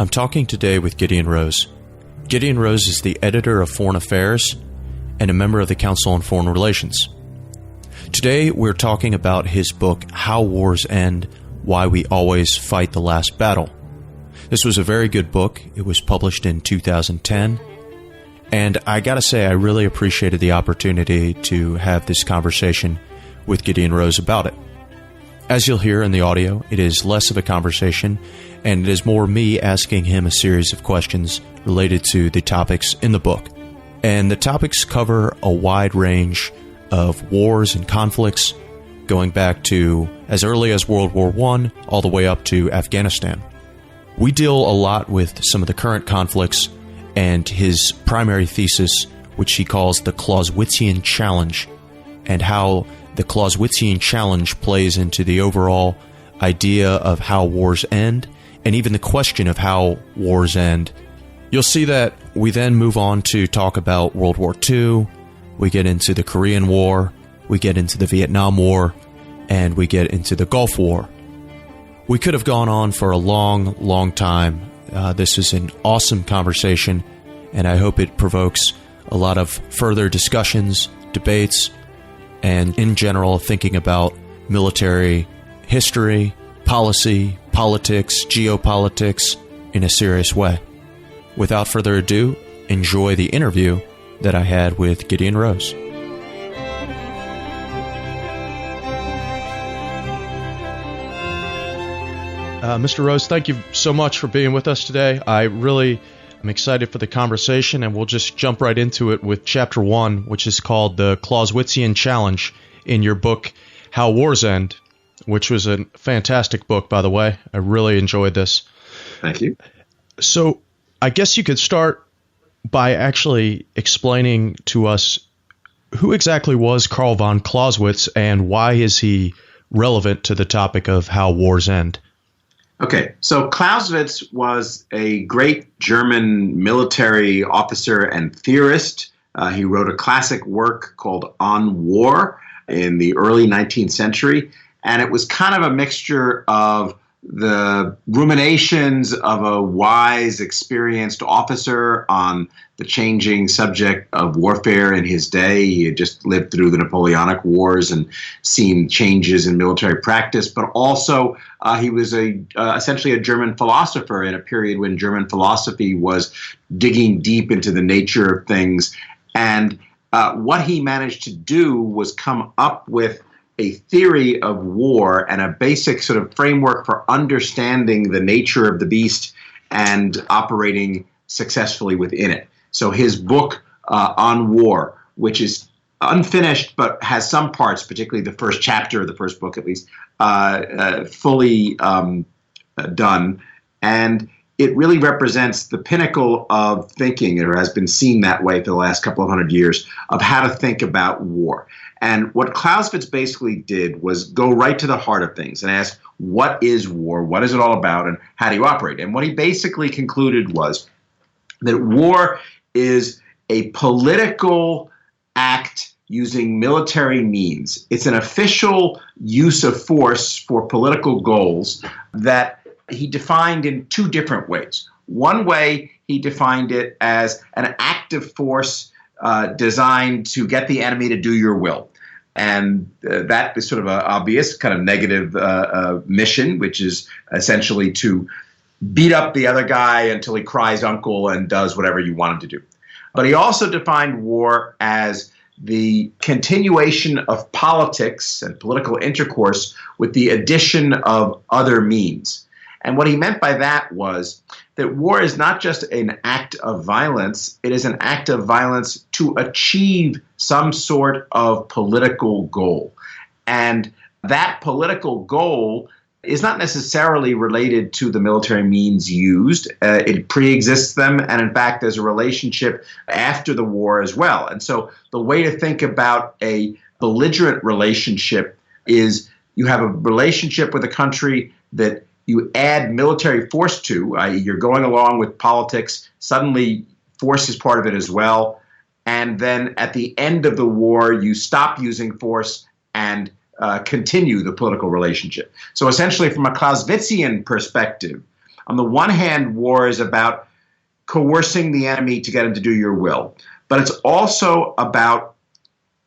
I'm talking today with Gideon Rose. Gideon Rose is the editor of Foreign Affairs and a member of the Council on Foreign Relations. Today, we're talking about his book, How Wars End, Why We Always Fight the Last Battle. This was a very good book. It was published in 2010. And I gotta say, I really appreciated the opportunity to have this conversation with Gideon Rose about it. As you'll hear in the audio, it is less of a conversation, and it is more me asking him a series of questions related to the topics in the book. And the topics cover a wide range of wars and conflicts, going back to as early as World War I, all the way up to Afghanistan. We deal a lot with some of the current conflicts and his primary thesis, which he calls the Clausewitzian Challenge, and how the Clausewitzian Challenge plays into the overall idea of how wars end, and even the question of how wars end. You'll see that we then move on to talk about World War II, we get into the Korean War, we get into the Vietnam War, and we get into the Gulf War. We could have gone on for a long, long time. This is an awesome conversation, and I hope it provokes a lot of further discussions, debates, and in general thinking about military history, policy, politics, geopolitics in a serious way. Without further ado, enjoy the interview that I had with Gideon Rose. Mr. Rose, thank you so much for being with us today. I really am excited for the conversation, and we'll just jump right into it with Chapter 1, which is called The Clausewitzian Challenge in your book, How Wars End, which was a fantastic book, by the way. I really enjoyed this. Thank you. So I guess you could start by actually explaining to us who exactly was Karl von Clausewitz and why is he relevant to the topic of how wars end? Okay, so Clausewitz was a great German military officer and theorist. He wrote a classic work called On War in the early 19th century, and it was kind of a mixture of the ruminations of a wise, experienced officer on the changing subject of warfare in his day. He had just lived through the Napoleonic Wars and seen changes in military practice, but also he was essentially a German philosopher in a period when German philosophy was digging deep into the nature of things. And what he managed to do was come up with a theory of war and a basic sort of framework for understanding the nature of the beast and operating successfully within it. So his book On War, which is unfinished but has some parts, particularly the first chapter of the first book at least, fully done. And it really represents the pinnacle of thinking, or has been seen that way for the last couple of hundred years, of how to think about war. And what Clausewitz basically did was go right to the heart of things and ask, what is war? What is it all about? And how do you operate? And what he basically concluded was that war is a political act using military means. It's an official use of force for political goals that he defined in two different ways. One way, he defined it as an active force designed to get the enemy to do your will. And that is sort of an obvious kind of negative mission, which is essentially to beat up the other guy until he cries uncle and does whatever you want him to do. But he also defined war as the continuation of politics and political intercourse with the addition of other means. And what he meant by that was that war is not just an act of violence, it is an act of violence to achieve some sort of political goal. And that political goal is not necessarily related to the military means used. It pre-exists them, and in fact, there's a relationship after the war as well. And so the way to think about a belligerent relationship is you have a relationship with a country that you add military force to, i.e. you're going along with politics, suddenly force is part of it as well. And then at the end of the war, you stop using force and continue the political relationship. So essentially, from a Clausewitzian perspective, On the one hand, war is about coercing the enemy to get him to do your will, but it's also about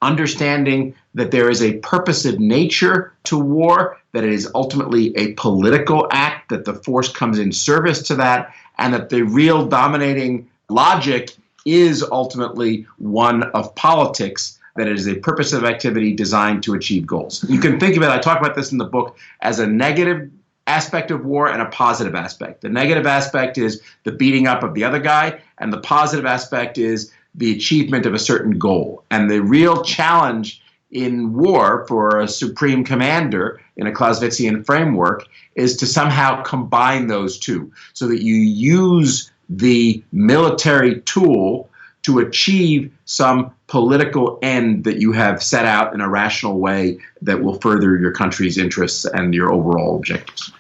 understanding that there is a purposive nature to war, that it is ultimately a political act, that the force comes in service to that, and that the real dominating logic is ultimately one of politics, that it is a purposive activity designed to achieve goals. You can think of it, I talk about this in the book, as a negative aspect of war and a positive aspect. The negative aspect is the beating up of the other guy, and the positive aspect is the achievement of a certain goal. And the real challenge in war for a supreme commander in a Clausewitzian framework is to somehow combine those two so that you use the military tool to achieve some political end that you have set out in a rational way that will further your country's interests and your overall objectives.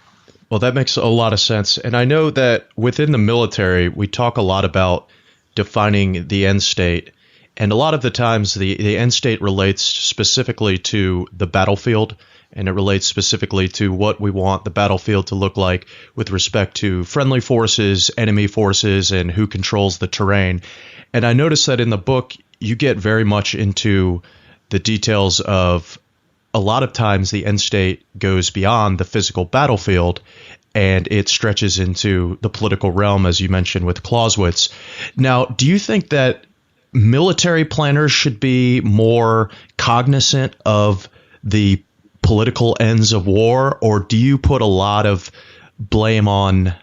Well, that makes a lot of sense. And I know that within the military, we talk a lot about defining the end state. And a lot of the times the end state relates specifically to the battlefield, and it relates specifically to what we want the battlefield to look like with respect to friendly forces, enemy forces, and who controls the terrain. And I noticed that in the book, you get very much into the details of a lot of times the end state goes beyond the physical battlefield and it stretches into the political realm, as you mentioned with Clausewitz. Now, do you think that military planners should be more cognizant of the political ends of war, or do you put a lot of blame on,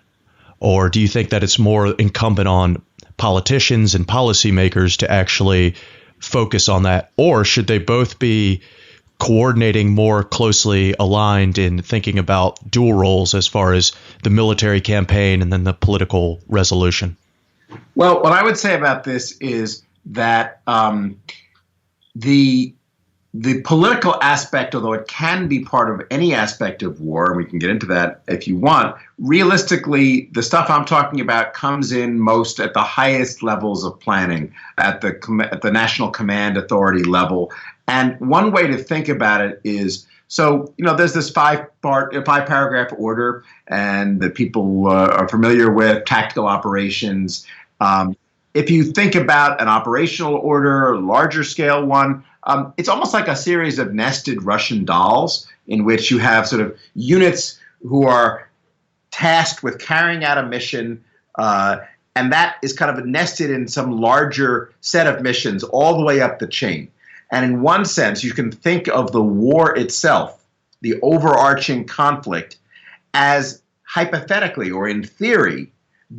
or do you think that it's more incumbent on politicians and policymakers to actually focus on that? Or should they both be coordinating more closely aligned in thinking about dual roles as far as the military campaign and then the political resolution? Well, what I would say about this is that the political aspect, although it can be part of any aspect of war, and we can get into that if you want, realistically, the stuff I'm talking about comes in most at the highest levels of planning, at the National Command Authority level. And one way to think about it is, so, there's this five-paragraph order, and that people are familiar with, tactical operations. If you think about an operational order, a larger scale one, it's almost like a series of nested Russian dolls in which you have sort of units who are tasked with carrying out a mission, and that is kind of nested in some larger set of missions all the way up the chain. And in one sense, you can think of the war itself, the overarching conflict, as hypothetically or in theory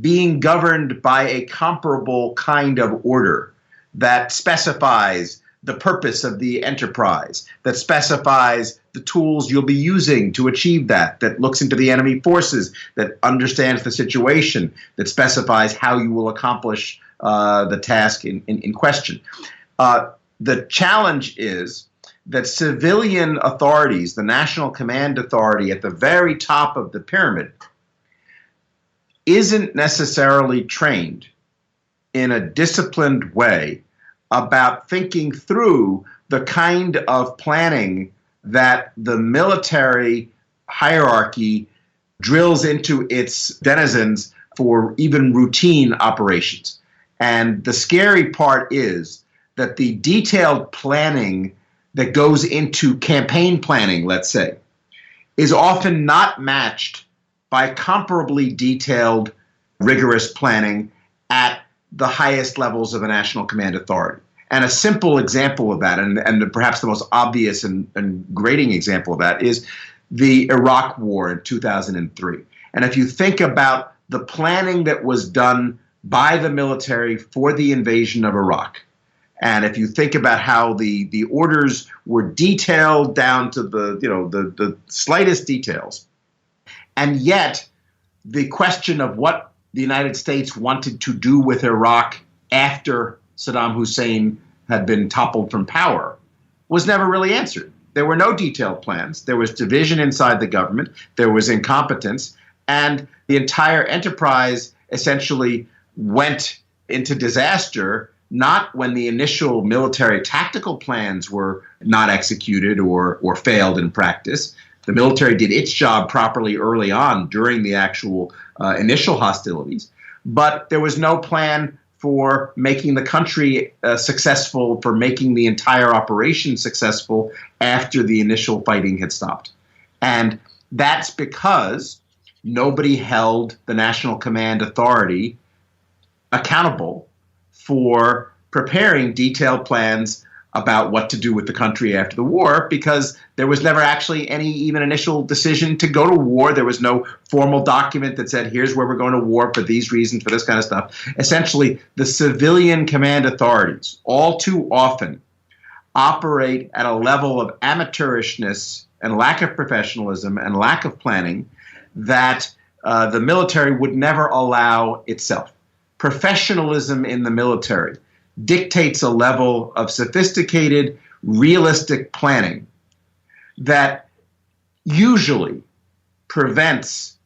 being governed by a comparable kind of order that specifies the purpose of the enterprise, that specifies the tools you'll be using to achieve that looks into the enemy forces, that understands the situation, that specifies how you will accomplish the task in question. The challenge is that civilian authorities, the National Command Authority at the very top of the pyramid, isn't necessarily trained in a disciplined way about thinking through the kind of planning that the military hierarchy drills into its denizens for even routine operations. And the scary part is that the detailed planning that goes into campaign planning, let's say, is often not matched by comparably detailed, rigorous planning at the highest levels of a National Command Authority. And a simple example of that, and perhaps the most obvious and grating example of that, is the Iraq War in 2003. And if you think about the planning that was done by the military for the invasion of Iraq, and if you think about how the orders were detailed down to the slightest details, and yet the question of what the United States wanted to do with Iraq after Saddam Hussein had been toppled from power was never really answered. There were no detailed plans. There was division inside the government. There was incompetence. And the entire enterprise essentially went into disaster, not when the initial military tactical plans were not executed or failed in practice. The military did its job properly early on during the actual initial hostilities, but there was no plan for making the country successful, for making the entire operation successful after the initial fighting had stopped. And that's because nobody held the National Command Authority accountable for preparing detailed plans about what to do with the country after the war, because there was never actually any even initial decision to go to war. There was no formal document that said, here's where we're going to war for these reasons, for this kind of stuff. Essentially, the civilian command authorities all too often operate at a level of amateurishness and lack of professionalism and lack of planning that the military would never allow itself. Professionalism in the military dictates a level of sophisticated, realistic planning that usually prevents,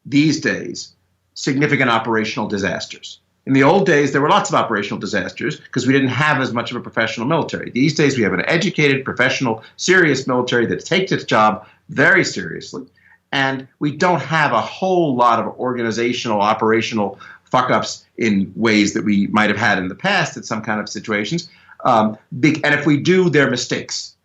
these days, significant operational disasters. In the old days, there were lots of operational disasters because we didn't have as much of a professional military. These days, we have an educated, professional, serious military that takes its job very seriously. And we don't have a whole lot of organizational, operational fuck-ups in ways that we might have had in the past in some kind of situations. And if we do, they're mistakes.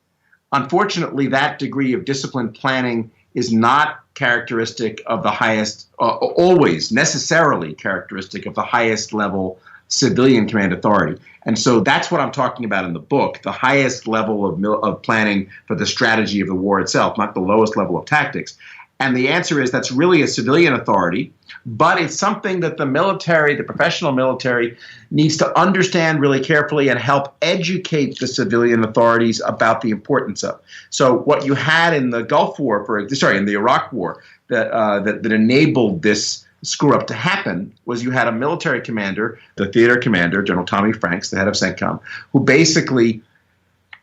Unfortunately, that degree of disciplined planning is not characteristic of the highest, always necessarily characteristic of the highest level civilian command authority. And so that's what I'm talking about in the book, the highest level of planning for the strategy of the war itself, not the lowest level of tactics. And the answer is that's really a civilian authority, but it's something that the military, the professional military, needs to understand really carefully and help educate the civilian authorities about the importance of. So what you had in the Gulf War, in the Iraq War, that enabled this screw-up to happen was you had a military commander, the theater commander, General Tommy Franks, the head of CENTCOM, who basically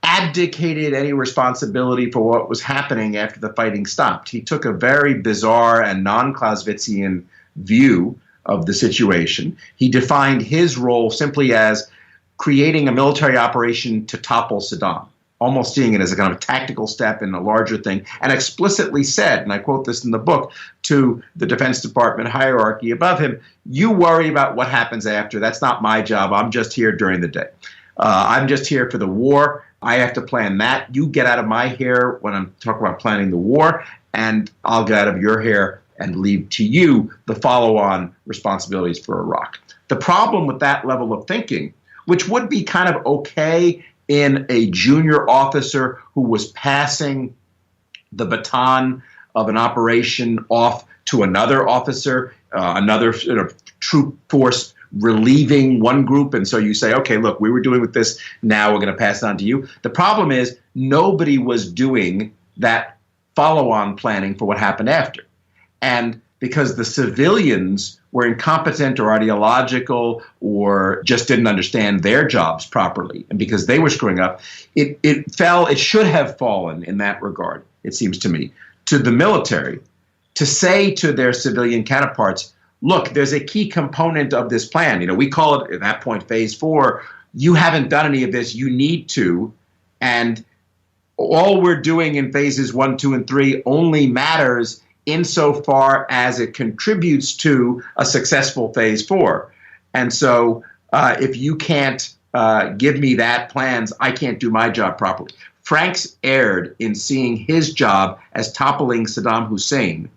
abdicated any responsibility for what was happening after the fighting stopped. He took a very bizarre and non-Clausewitzian view of the situation. He defined his role simply as creating a military operation to topple Saddam, almost seeing it as a kind of tactical step in a larger thing, and explicitly said, and I quote this in the book, to the Defense Department hierarchy above him, you worry about what happens after. That's not my job. I'm just here during the day. I'm just here for the war. I have to plan that. You get out of my hair when I'm talking about planning the war, and I'll get out of your hair and leave to you the follow-on responsibilities for Iraq. The problem with that level of thinking, which would be kind of okay in a junior officer who was passing the baton of an operation off to another officer, another troop force relieving one group, and so you say, okay, look, we were doing with this, now we're going to pass it on to you. The problem is nobody was doing that follow-on planning for what happened after. And because the civilians were incompetent or ideological or just didn't understand their jobs properly, and because they were screwing up, it should have fallen in that regard, it seems to me, to the military to say to their civilian counterparts, look, there's a key component of this plan. We call it at that point phase 4. You haven't done any of this. You need to. And all we're doing in phases 1, 2, and 3 only matters insofar as it contributes to a successful phase 4. And so if you can't give me that plans, I can't do my job properly. Franks erred in seeing his job as toppling Saddam Hussein,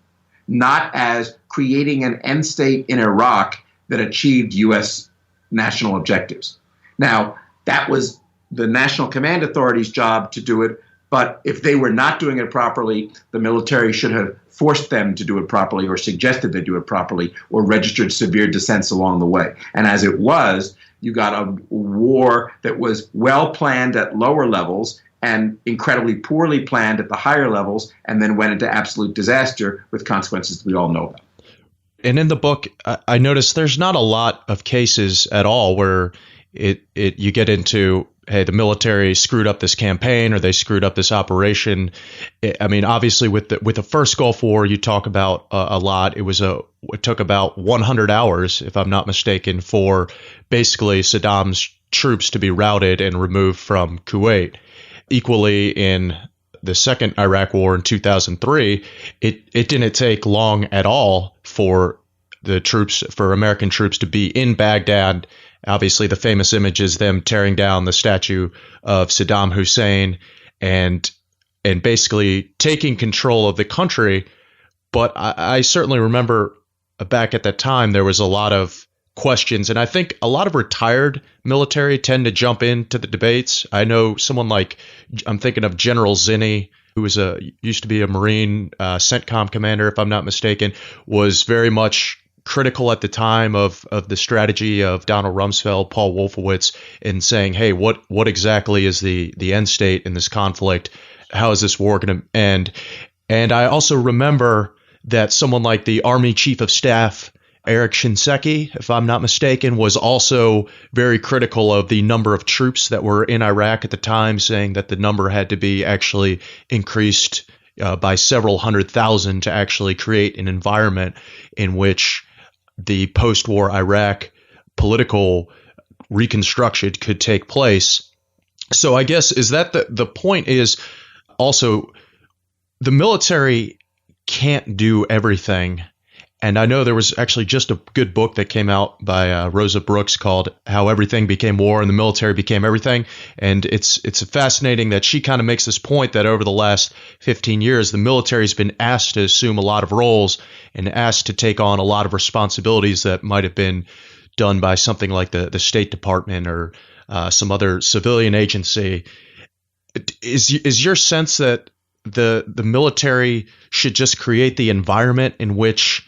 not as creating an end state in Iraq that achieved U.S. national objectives. Now, that was the National Command Authority's job to do it, but if they were not doing it properly, the military should have forced them to do it properly or suggested they do it properly or registered severe dissents along the way. And as it was, you got a war that was well planned at lower levels and incredibly poorly planned at the higher levels, and then went into absolute disaster with consequences we all know about. And in the book, I noticed there's not a lot of cases at all where you get into, hey, the military screwed up this campaign or they screwed up this operation. I mean, obviously, with the first Gulf War, you talk about a lot. It took about 100 hours, if I'm not mistaken, for basically Saddam's troops to be routed and removed from Kuwait. Equally, in the second Iraq war in 2003, it didn't take long at all for American troops to be in Baghdad. Obviously, the famous image is them tearing down the statue of Saddam Hussein and basically taking control of the country. But I certainly remember back at that time, there was a lot of questions. And I think a lot of retired military tend to jump into the debates. I know someone like, I'm thinking of General Zinni, who used to be a Marine CENTCOM commander, if I'm not mistaken, was very much critical at the time of the strategy of Donald Rumsfeld, Paul Wolfowitz, in saying, hey, what exactly is the end state in this conflict? How is this war going to end? And I also remember that someone like the Army Chief of Staff, Eric Shinseki, if I'm not mistaken, was also very critical of the number of troops that were in Iraq at the time, saying that the number had to be actually increased by several 100,000 to actually create an environment in which the post-war Iraq political reconstruction could take place. So I guess is that the point is also the military can't do everything. And I know there was actually just a good book that came out by Rosa Brooks called How Everything Became War and the Military Became Everything. And it's fascinating that she kind of makes this point that over the last 15 years, the military has been asked to assume a lot of roles and asked to take on a lot of responsibilities that might have been done by something like the State Department or some other civilian agency. Is your sense that the military should just create the environment in which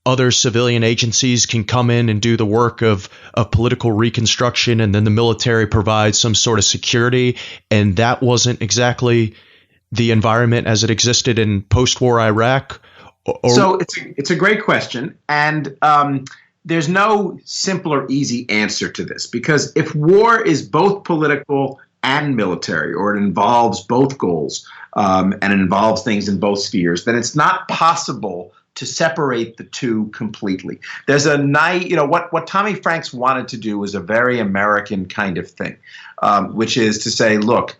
other civilian agencies can come in and do the work of political reconstruction, and then the military provides some sort of security, and that wasn't exactly the environment as it existed in post-war Iraq? So it's a great question, and there's no simple or easy answer to this, because if war is both political and military, or it involves both goals, and it involves things in both spheres, then it's not possible to separate the two completely. There's what Tommy Franks wanted to do was a very American kind of thing, which is to say, look,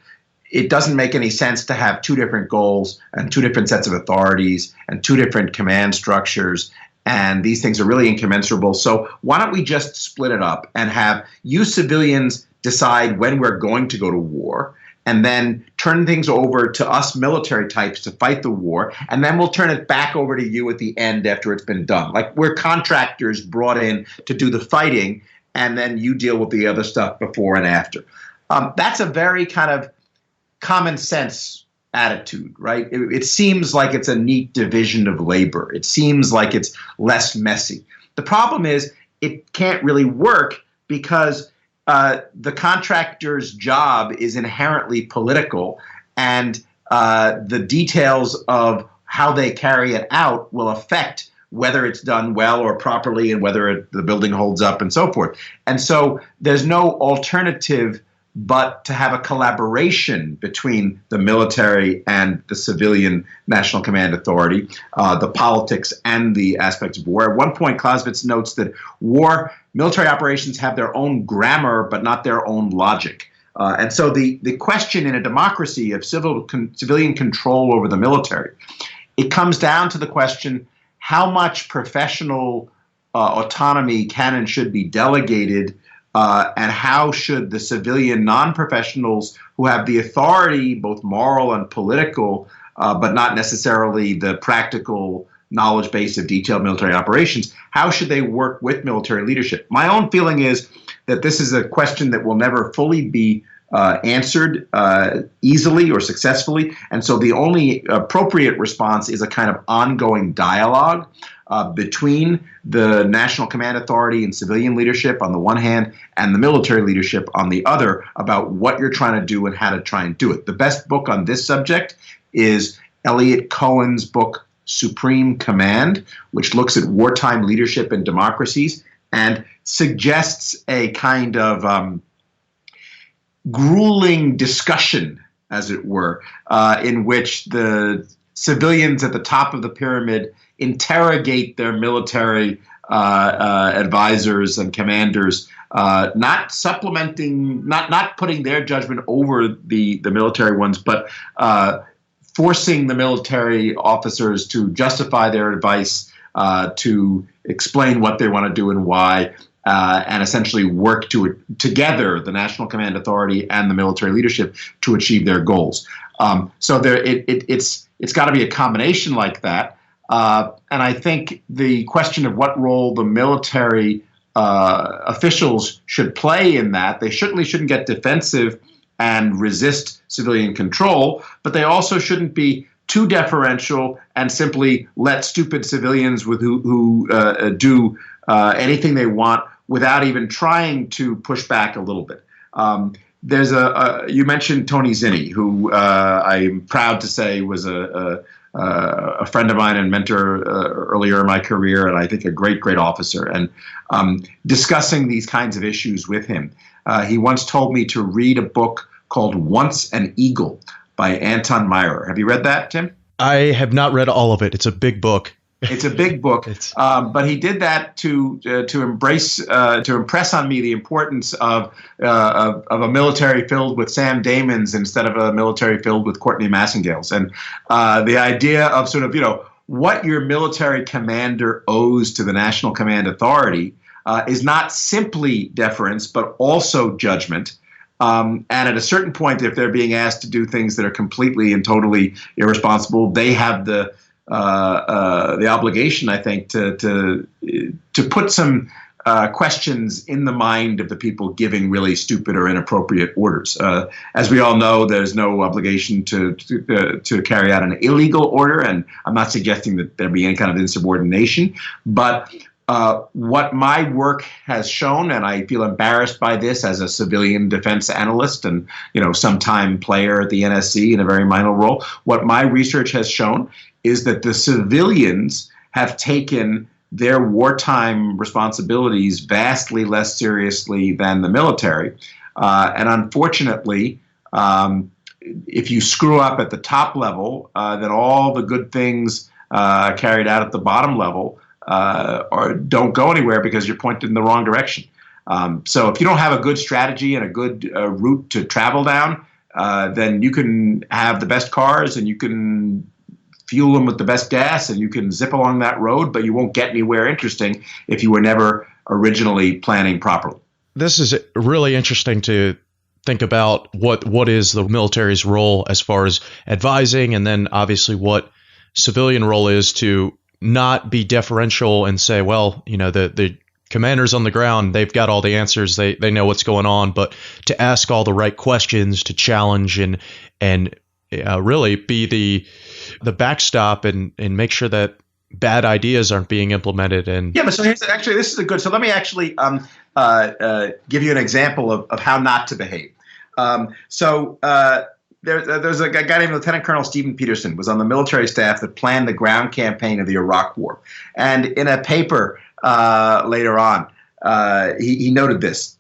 it doesn't make any sense to have two different goals and two different sets of authorities and two different command structures, and these things are really incommensurable. So why don't we just split it up and have you civilians decide when we're going to go to war, and then turn things over to us military types to fight the war, and then we'll turn it back over to you at the end after it's been done. Like we're contractors brought in to do the fighting, and then you deal with the other stuff before and after. That's a very kind of common sense attitude, right? It seems like it's a neat division of labor. It seems like it's less messy. The problem is it can't really work because the contractor's job is inherently political, and the details of how they carry it out will affect whether it's done well or properly and whether the building holds up and so forth. And so there's no alternative but to have a collaboration between the military and the civilian National Command Authority, the politics and the aspects of war. At one point, Clausewitz notes that military operations have their own grammar, but not their own logic. And so the question in a democracy of civilian control over the military, it comes down to the question, how much professional autonomy can and should be delegated, and how should the civilian non-professionals who have the authority, both moral and political, but not necessarily the practical knowledge base of detailed military operations, how should they work with military leadership? My own feeling is that this is a question that will never fully be answered easily or successfully. And so the only appropriate response is a kind of ongoing dialogue between the National Command Authority and civilian leadership on the one hand and the military leadership on the other about what you're trying to do and how to try and do it. The best book on this subject is Elliot Cohen's book, Supreme Command, which looks at wartime leadership in democracies and suggests a kind of grueling discussion, as it were, in which the civilians at the top of the pyramid interrogate their military advisors and commanders, not supplementing, not putting their judgment over the military ones, but forcing the military officers to justify their advice, to explain what they want to do and why, and essentially work together, the National Command Authority and the military leadership, to achieve their goals. So it's got to be a combination like that. And I think the question of what role the military officials should play in that, they certainly shouldn't get defensive and resist civilian control, but they also shouldn't be too deferential and simply let stupid civilians who do anything they want without even trying to push back a little bit. There's you mentioned Tony Zinni, who I'm proud to say was a friend of mine and mentor earlier in my career, and I think a great officer. And discussing these kinds of issues with him, he once told me to read a book called Once an Eagle by Anton Myrer. Have you read that, Tim? I have not read all of it. It's a big book. It's a big book, but he did that to impress on me the importance of a military filled with Sam Damons instead of a military filled with Courtney Massengales, and the idea of sort of what your military commander owes to the National Command Authority is not simply deference, but also judgment. And at a certain point, if they're being asked to do things that are completely and totally irresponsible, they have the obligation, I think, to put some questions in the mind of the people giving really stupid or inappropriate orders. As we all know, there's no obligation to carry out an illegal order, and I'm not suggesting that there be any kind of insubordination. But what my work has shown, and I feel embarrassed by this as a civilian defense analyst and sometime player at the NSC in a very minor role, what my research has shown is that the civilians have taken their wartime responsibilities vastly less seriously than the military. And unfortunately, if you screw up at the top level, then all the good things carried out at the bottom level don't go anywhere because you're pointed in the wrong direction. So if you don't have a good strategy and a good route to travel down, then you can have the best cars and you can fuel them with the best gas and you can zip along that road, but you won't get anywhere interesting if you were never originally planning properly. This is really interesting to think about what is the military's role as far as advising, and then obviously what civilian role is to not be deferential and say, well, the commanders on the ground, they've got all the answers, they know what's going on, but to ask all the right questions, to challenge and really be the backstop and make sure that bad ideas aren't being implemented. And yeah, but so this is a good. So let me actually give you an example of how not to behave. There's a guy named Lieutenant Colonel Stephen Peterson was on the military staff that planned the ground campaign of the Iraq War, and in a paper later on, he noted this.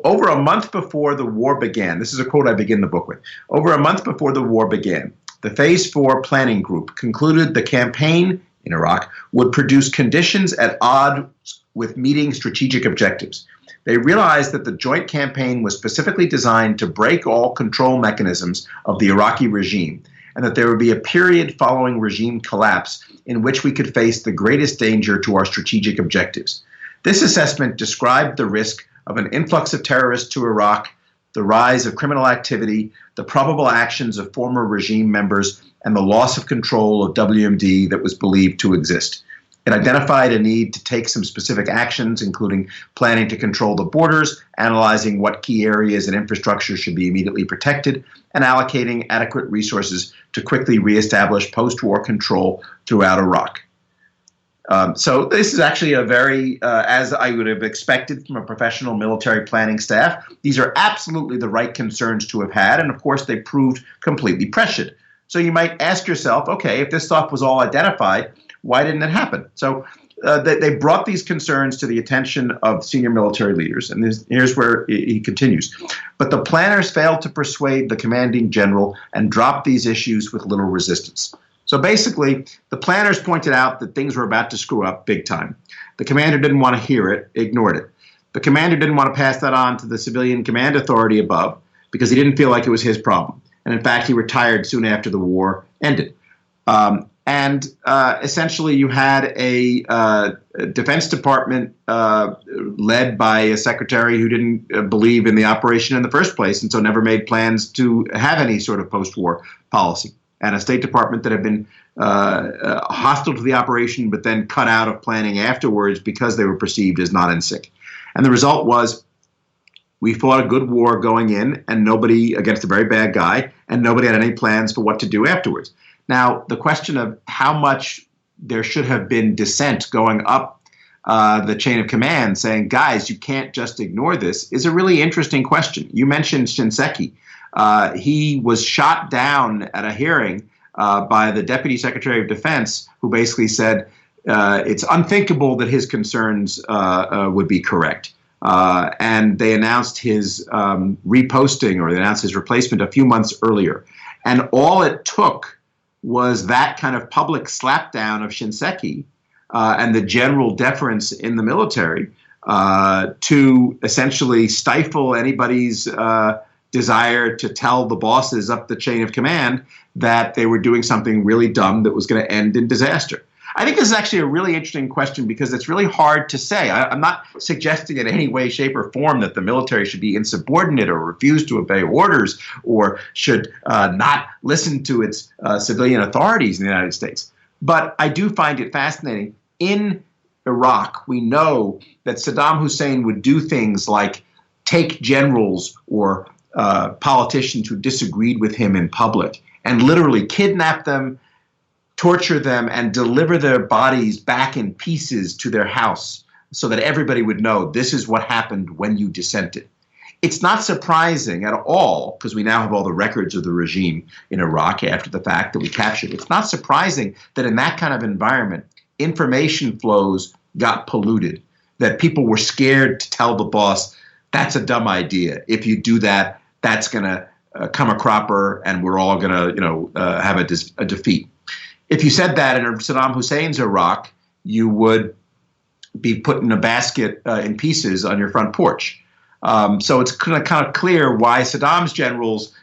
Over a month before the war began, this is a quote I begin the book with. Over a month before the war began, the Phase 4 planning group concluded the campaign in Iraq would produce conditions at odds with meeting strategic objectives. They realized that the joint campaign was specifically designed to break all control mechanisms of the Iraqi regime, and that there would be a period following regime collapse in which we could face the greatest danger to our strategic objectives. This assessment described the risk of an influx of terrorists to Iraq, the rise of criminal activity, the probable actions of former regime members, and the loss of control of WMD that was believed to exist. It identified a need to take some specific actions, including planning to control the borders, analyzing what key areas and infrastructure should be immediately protected, and allocating adequate resources to quickly reestablish post-war control throughout Iraq. So this is actually a very, as I would have expected from a professional military planning staff, these are absolutely the right concerns to have had, and of course they proved completely prescient. So you might ask yourself, okay, if this stuff was all identified, why didn't it happen? So they brought these concerns to the attention of senior military leaders, and here's where he continues. But the planners failed to persuade the commanding general and dropped these issues with little resistance. So basically, the planners pointed out that things were about to screw up big time. The commander didn't want to hear it, ignored it. The commander didn't want to pass that on to the civilian command authority above because he didn't feel like it was his problem. And in fact, he retired soon after the war ended. Essentially, you had a Defense Department led by a secretary who didn't believe in the operation in the first place, and so never made plans to have any sort of post-war policy, and a State Department that had been hostile to the operation, but then cut out of planning afterwards because they were perceived as not in sync. And the result was we fought a good war going in, and nobody against a very bad guy, and nobody had any plans for what to do afterwards. Now, the question of how much there should have been dissent going up the chain of command saying, guys, you can't just ignore this, is a really interesting question. You mentioned Shinseki. He was shot down at a hearing by the Deputy Secretary of Defense, who basically said it's unthinkable that his concerns would be correct. And they announced his reposting, or they announced his replacement a few months earlier. And all it took was that kind of public slapdown of Shinseki and the general deference in the military to essentially stifle anybody's desire to tell the bosses up the chain of command that they were doing something really dumb that was going to end in disaster. I think this is actually a really interesting question because it's really hard to say. I'm not suggesting in any way, shape, or form that the military should be insubordinate or refuse to obey orders or should not listen to its civilian authorities in the United States. But I do find it fascinating. In Iraq, we know that Saddam Hussein would do things like take generals or politicians who disagreed with him in public and literally kidnap them, torture them, and deliver their bodies back in pieces to their house so that everybody would know this is what happened when you dissented. It's not surprising at all, because we now have all the records of the regime in Iraq after the fact that we captured. It's not surprising that in that kind of environment, information flows got polluted, that people were scared to tell the boss, that's a dumb idea. If you do that, that's going to come a cropper and we're all going to have a defeat. If you said that in Saddam Hussein's Iraq, you would be put in a basket in pieces on your front porch. So it's kind of clear why Saddam's generals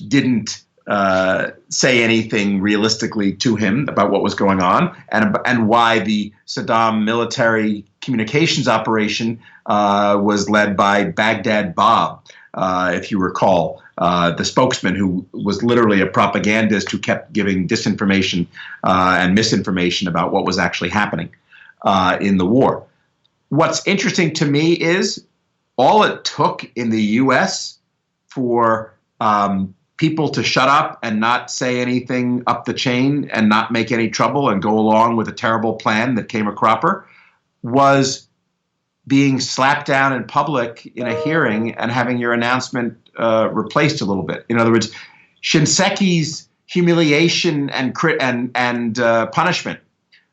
didn't say anything realistically to him about what was going on, and why the Saddam military communications operation was led by Baghdad Bob, if you recall. The spokesman who was literally a propagandist who kept giving disinformation and misinformation about what was actually happening in the war. What's interesting to me is all it took in the U.S. for people to shut up and not say anything up the chain and not make any trouble and go along with a terrible plan that came a cropper was being slapped down in public in a hearing and having your announcement replaced a little bit. In other words, Shinseki's humiliation and punishment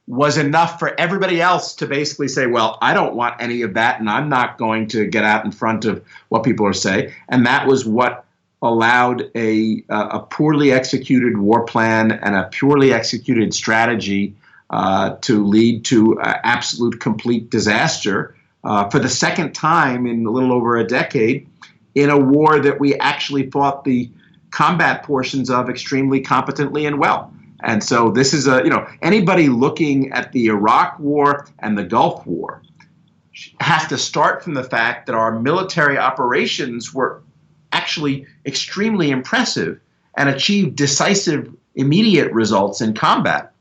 was enough for everybody else to basically say, well, I don't want any of that, and I'm not going to get out in front of what people are saying. And that was what allowed a poorly executed war plan and a purely executed strategy to lead to absolute complete disaster for the second time in a little over a decade, in a war that we actually fought the combat portions of extremely competently and well. And so this is anybody looking at the Iraq War and the Gulf War has to start from the fact that our military operations were actually extremely impressive and achieved decisive, immediate results in combat,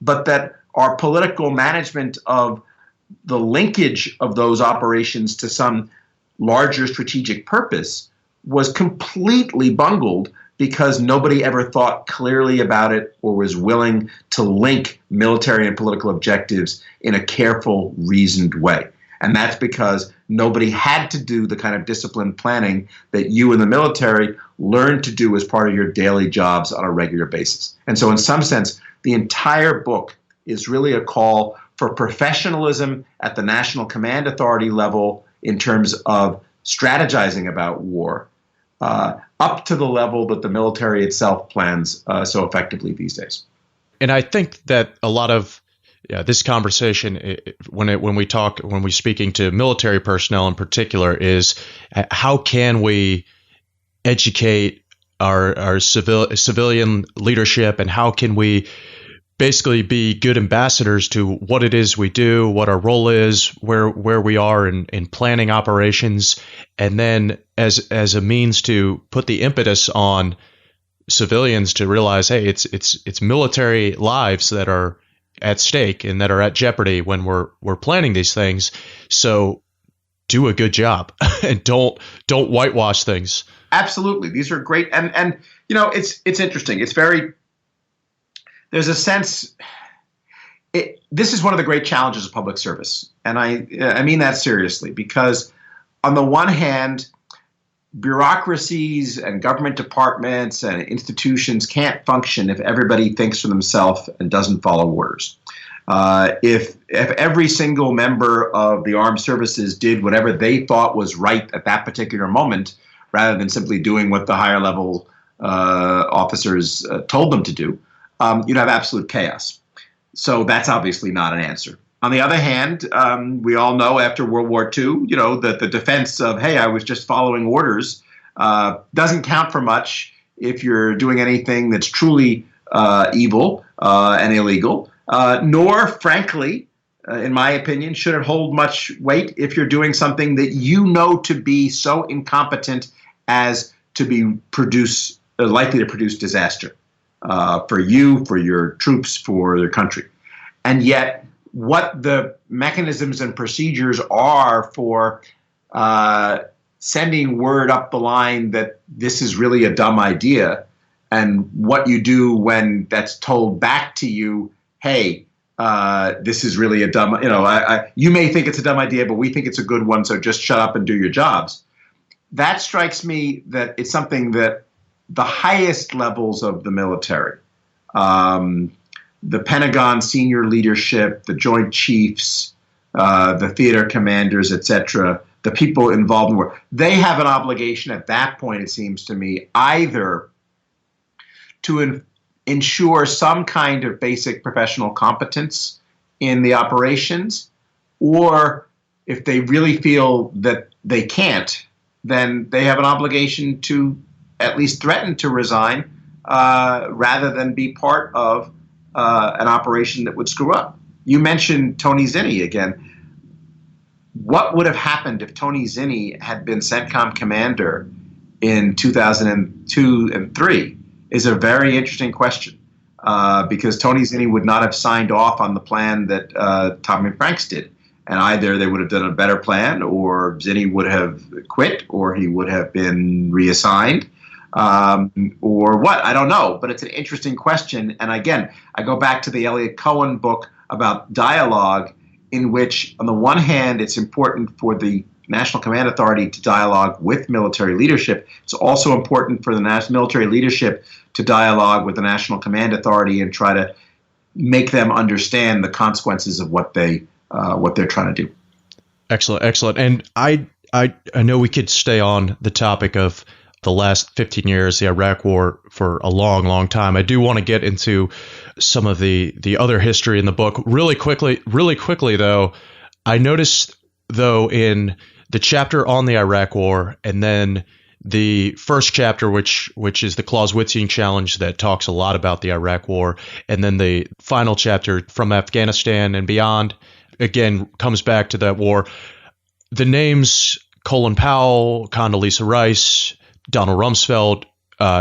but that our political management of the linkage of those operations to some larger strategic purpose was completely bungled because nobody ever thought clearly about it or was willing to link military and political objectives in a careful, reasoned way. And that's because nobody had to do the kind of disciplined planning that you in the military learn to do as part of your daily jobs on a regular basis. And so in some sense, the entire book is really a call for professionalism at the National Command Authority level in terms of strategizing about war, up to the level that the military itself plans so effectively these days. And I think that a lot of this conversation, when we're speaking to military personnel in particular, is how can we educate our civilian leadership, and how can we basically be good ambassadors to what it is we do, what our role is, where we are in planning operations, and then as a means to put the impetus on civilians to realize, hey, it's military lives that are at stake and that are at jeopardy when we're planning these things. So do a good job and don't whitewash things. Absolutely. These are great. And it's interesting. There's a sense, this is one of the great challenges of public service. And I mean that seriously, because on the one hand, bureaucracies and government departments and institutions can't function if everybody thinks for themselves and doesn't follow orders. If every single member of the armed services did whatever they thought was right at that particular moment, rather than simply doing what the higher level officers told them to do, you'd have absolute chaos. So that's obviously not an answer. On the other hand, we all know after World War II, that the defense of, hey, I was just following orders doesn't count for much if you're doing anything that's truly evil and illegal, nor, frankly, in my opinion, should it hold much weight if you're doing something that you know to be so incompetent as to be likely to produce disaster for you, for your troops, for your country. And yet, what the mechanisms and procedures are for sending word up the line that this is really a dumb idea, and what you do when that's told back to you, hey, this is really a dumb, you may think it's a dumb idea, but we think it's a good one, so just shut up and do your jobs. That strikes me that it's something that the highest levels of the military, the Pentagon senior leadership, the Joint Chiefs, the theater commanders, etc., the people involved in war, they have an obligation at that point, it seems to me, either to ensure some kind of basic professional competence in the operations, or if they really feel that they can't, then they have an obligation to at least threaten to resign rather than be part of an operation that would screw up. You mentioned Tony Zinni again. What would have happened if Tony Zinni had been CENTCOM commander in 2002 and 3 is a very interesting question because Tony Zinni would not have signed off on the plan that Tommy Franks did. And either they would have done a better plan, or Zinni would have quit, or he would have been reassigned, or what? I don't know. But it's an interesting question. And again, I go back to the Elliott Cohen book about dialogue, in which, on the one hand, it's important for the National Command Authority to dialogue with military leadership. It's also important for the military leadership to dialogue with the National Command Authority and try to make them understand the consequences of what they're trying to do. Excellent. And I know we could stay on the topic of the last 15 years, the Iraq War, for a long, long time. I do want to get into some of the other history in the book really quickly, though. I noticed, though, in the chapter on the Iraq War, and then the first chapter, which is the Clausewitzian Challenge, that talks a lot about the Iraq War, and then the final chapter, From Afghanistan and Beyond, again, comes back to that war. The names Colin Powell, Condoleezza Rice, Donald Rumsfeld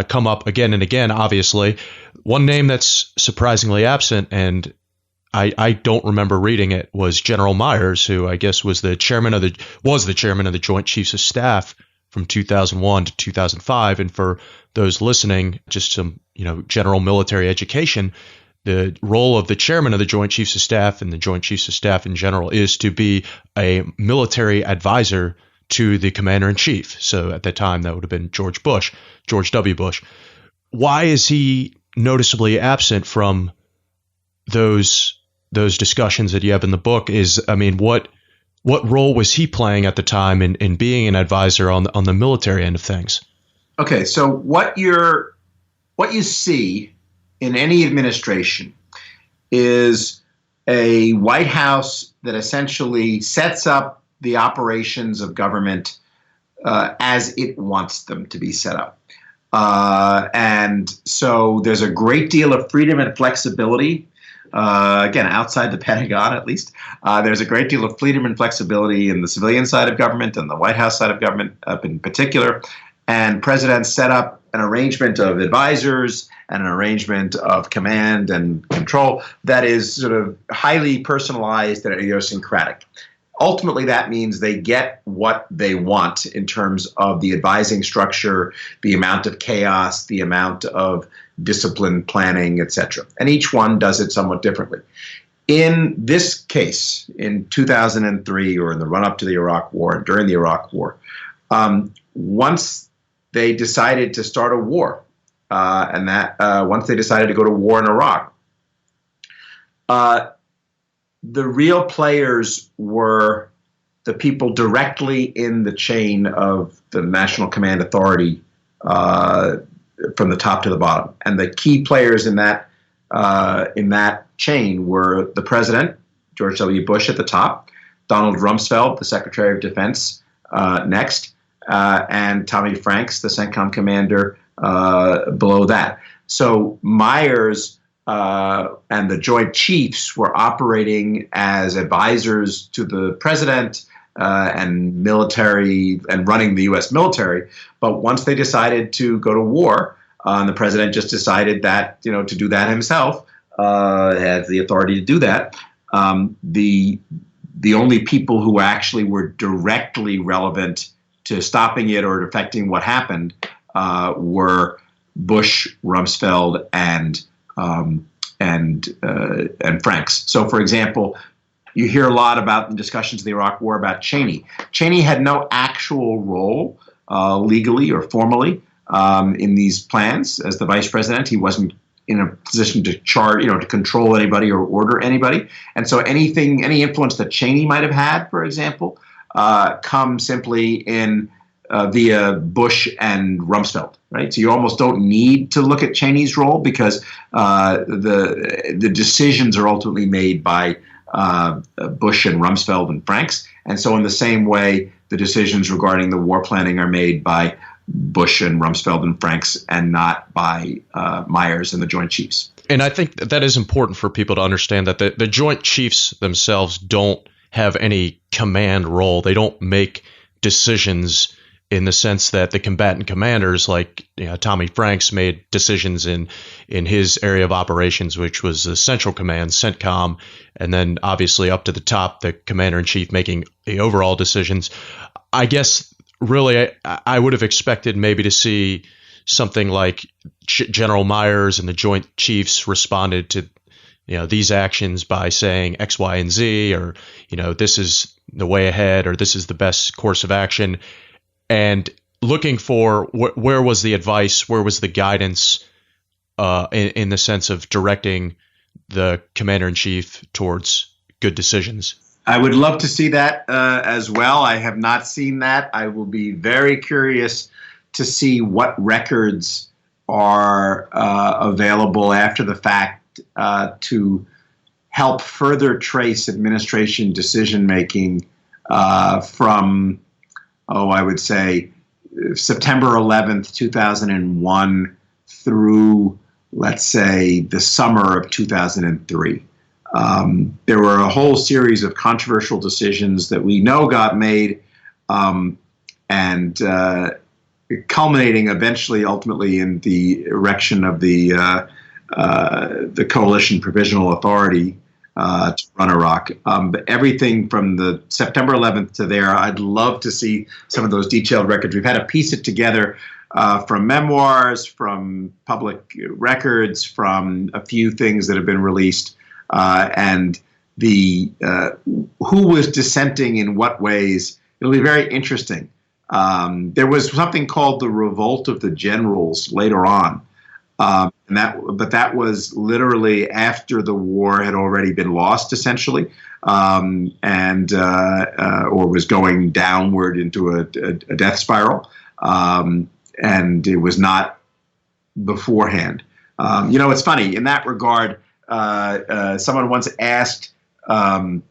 come up again and again, obviously. One name that's surprisingly absent, and I don't remember reading it, was General Myers, who I guess was the chairman of the Joint Chiefs of Staff from 2001 to 2005. And for those listening, just some general military education. The role of the chairman of the Joint Chiefs of Staff and the Joint Chiefs of Staff in general is to be a military advisor to the commander-in-chief. So at that time, that would have been George W. Bush. Why is he noticeably absent from those discussions that you have in the book? What role was he playing at the time in being an advisor on the military end of things? Okay, so what you see in any administration is a White House that essentially sets up the operations of government as it wants them to be set up. And so there's a great deal of freedom and flexibility. Again, outside the Pentagon, at least, there's a great deal of freedom and flexibility in the civilian side of government and the White House side of government in particular. And presidents set up an arrangement of advisors and an arrangement of command and control that is sort of highly personalized and idiosyncratic. Ultimately, that means they get what they want in terms of the advising structure, the amount of chaos, the amount of discipline planning, etc. And each one does it somewhat differently. In this case, in 2003, or in the run-up to the Iraq War, and during the Iraq War, once they decided to start a war, once they decided to go to war in Iraq, the real players were the people directly in the chain of the National Command Authority from the top to the bottom. And the key players in that chain were the president, George W. Bush at the top, Donald Rumsfeld, the Secretary of Defense, next, and Tommy Franks, the CENTCOM commander, below that. So Myers and the Joint Chiefs were operating as advisors to the president and military and running the U.S. military. But once they decided to go to war, and the president just decided that, to do that himself, has the authority to do that, the only people who actually were directly relevant to stopping it or affecting what happened were Bush, Rumsfeld, and Franks. So, for example, you hear a lot about in discussions of the Iraq War about Cheney. Cheney had no actual role legally or formally in these plans as the vice president. He wasn't in a position to to control anybody or order anybody. And so any influence that Cheney might have had, for example, come simply in via Bush and Rumsfeld, right? So you almost don't need to look at Cheney's role because the decisions are ultimately made by Bush and Rumsfeld and Franks. And so in the same way, the decisions regarding the war planning are made by Bush and Rumsfeld and Franks and not by Myers and the Joint Chiefs. And I think that is important for people to understand that the Joint Chiefs themselves don't have any command role. They don't make decisions in the sense that the combatant commanders like Tommy Franks made decisions in his area of operations, which was the Central Command, CENTCOM, and then obviously up to the top, the commander-in-chief making the overall decisions. I guess really I would have expected maybe to see something like General Myers and the Joint Chiefs responded to these actions by saying X, Y, and Z, or this is the way ahead, or this is the best course of action. And looking for where was the advice, where was the guidance in the sense of directing the commander-in-chief towards good decisions. I would love to see that as well. I have not seen that. I will be very curious to see what records are available after the fact to help further trace administration decision-making from I would say September 11th, 2001 through, let's say, the summer of 2003. There were a whole series of controversial decisions that we know got made and culminating ultimately in the erection of the Coalition Provisional Authority to run Iraq. But everything from the September 11th to there, I'd love to see some of those detailed records. We've had to piece it together from memoirs, from public records, from a few things that have been released, and the who was dissenting in what ways. It'll be very interesting. There was something called the Revolt of the Generals later on. But that was literally after the war had already been lost, essentially, or was going downward into a death spiral, and it was not beforehand. It's funny in that regard. Someone once asked Lieutenant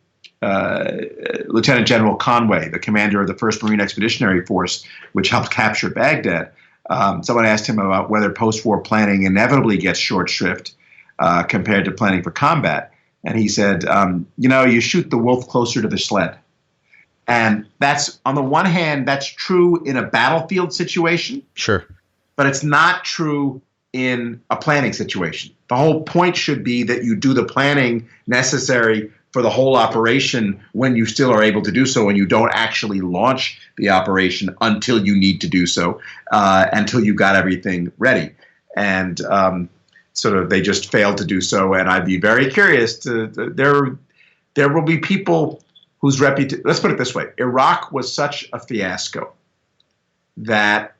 General Conway, the commander of the 1st Marine Expeditionary Force, which helped capture Baghdad. Someone asked him about whether post-war planning inevitably gets short shrift compared to planning for combat. And he said, you shoot the wolf closer to the sled. And that's, on the one hand, that's true in a battlefield situation. Sure. But it's not true in a planning situation. The whole point should be that you do the planning necessary for the whole operation when you still are able to do so, and you don't actually launch the operation until you need to do so, until you got everything ready. And sort of they just failed to do so. And I'd be very curious there will be people whose reputation, let's put it this way, Iraq was such a fiasco that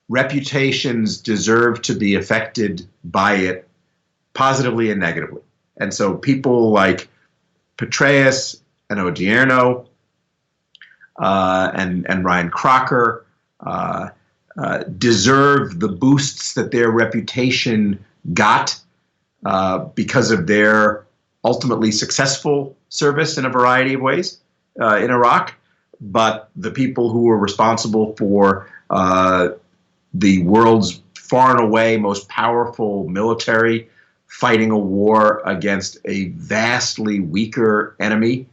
reputations deserve to be affected by it positively and negatively. And so people like Petraeus and Odierno and Ryan Crocker deserve the boosts that their reputation got because of their ultimately successful service in a variety of ways in Iraq. But the people who were responsible for the world's far and away most powerful military fighting a war against a vastly weaker enemy,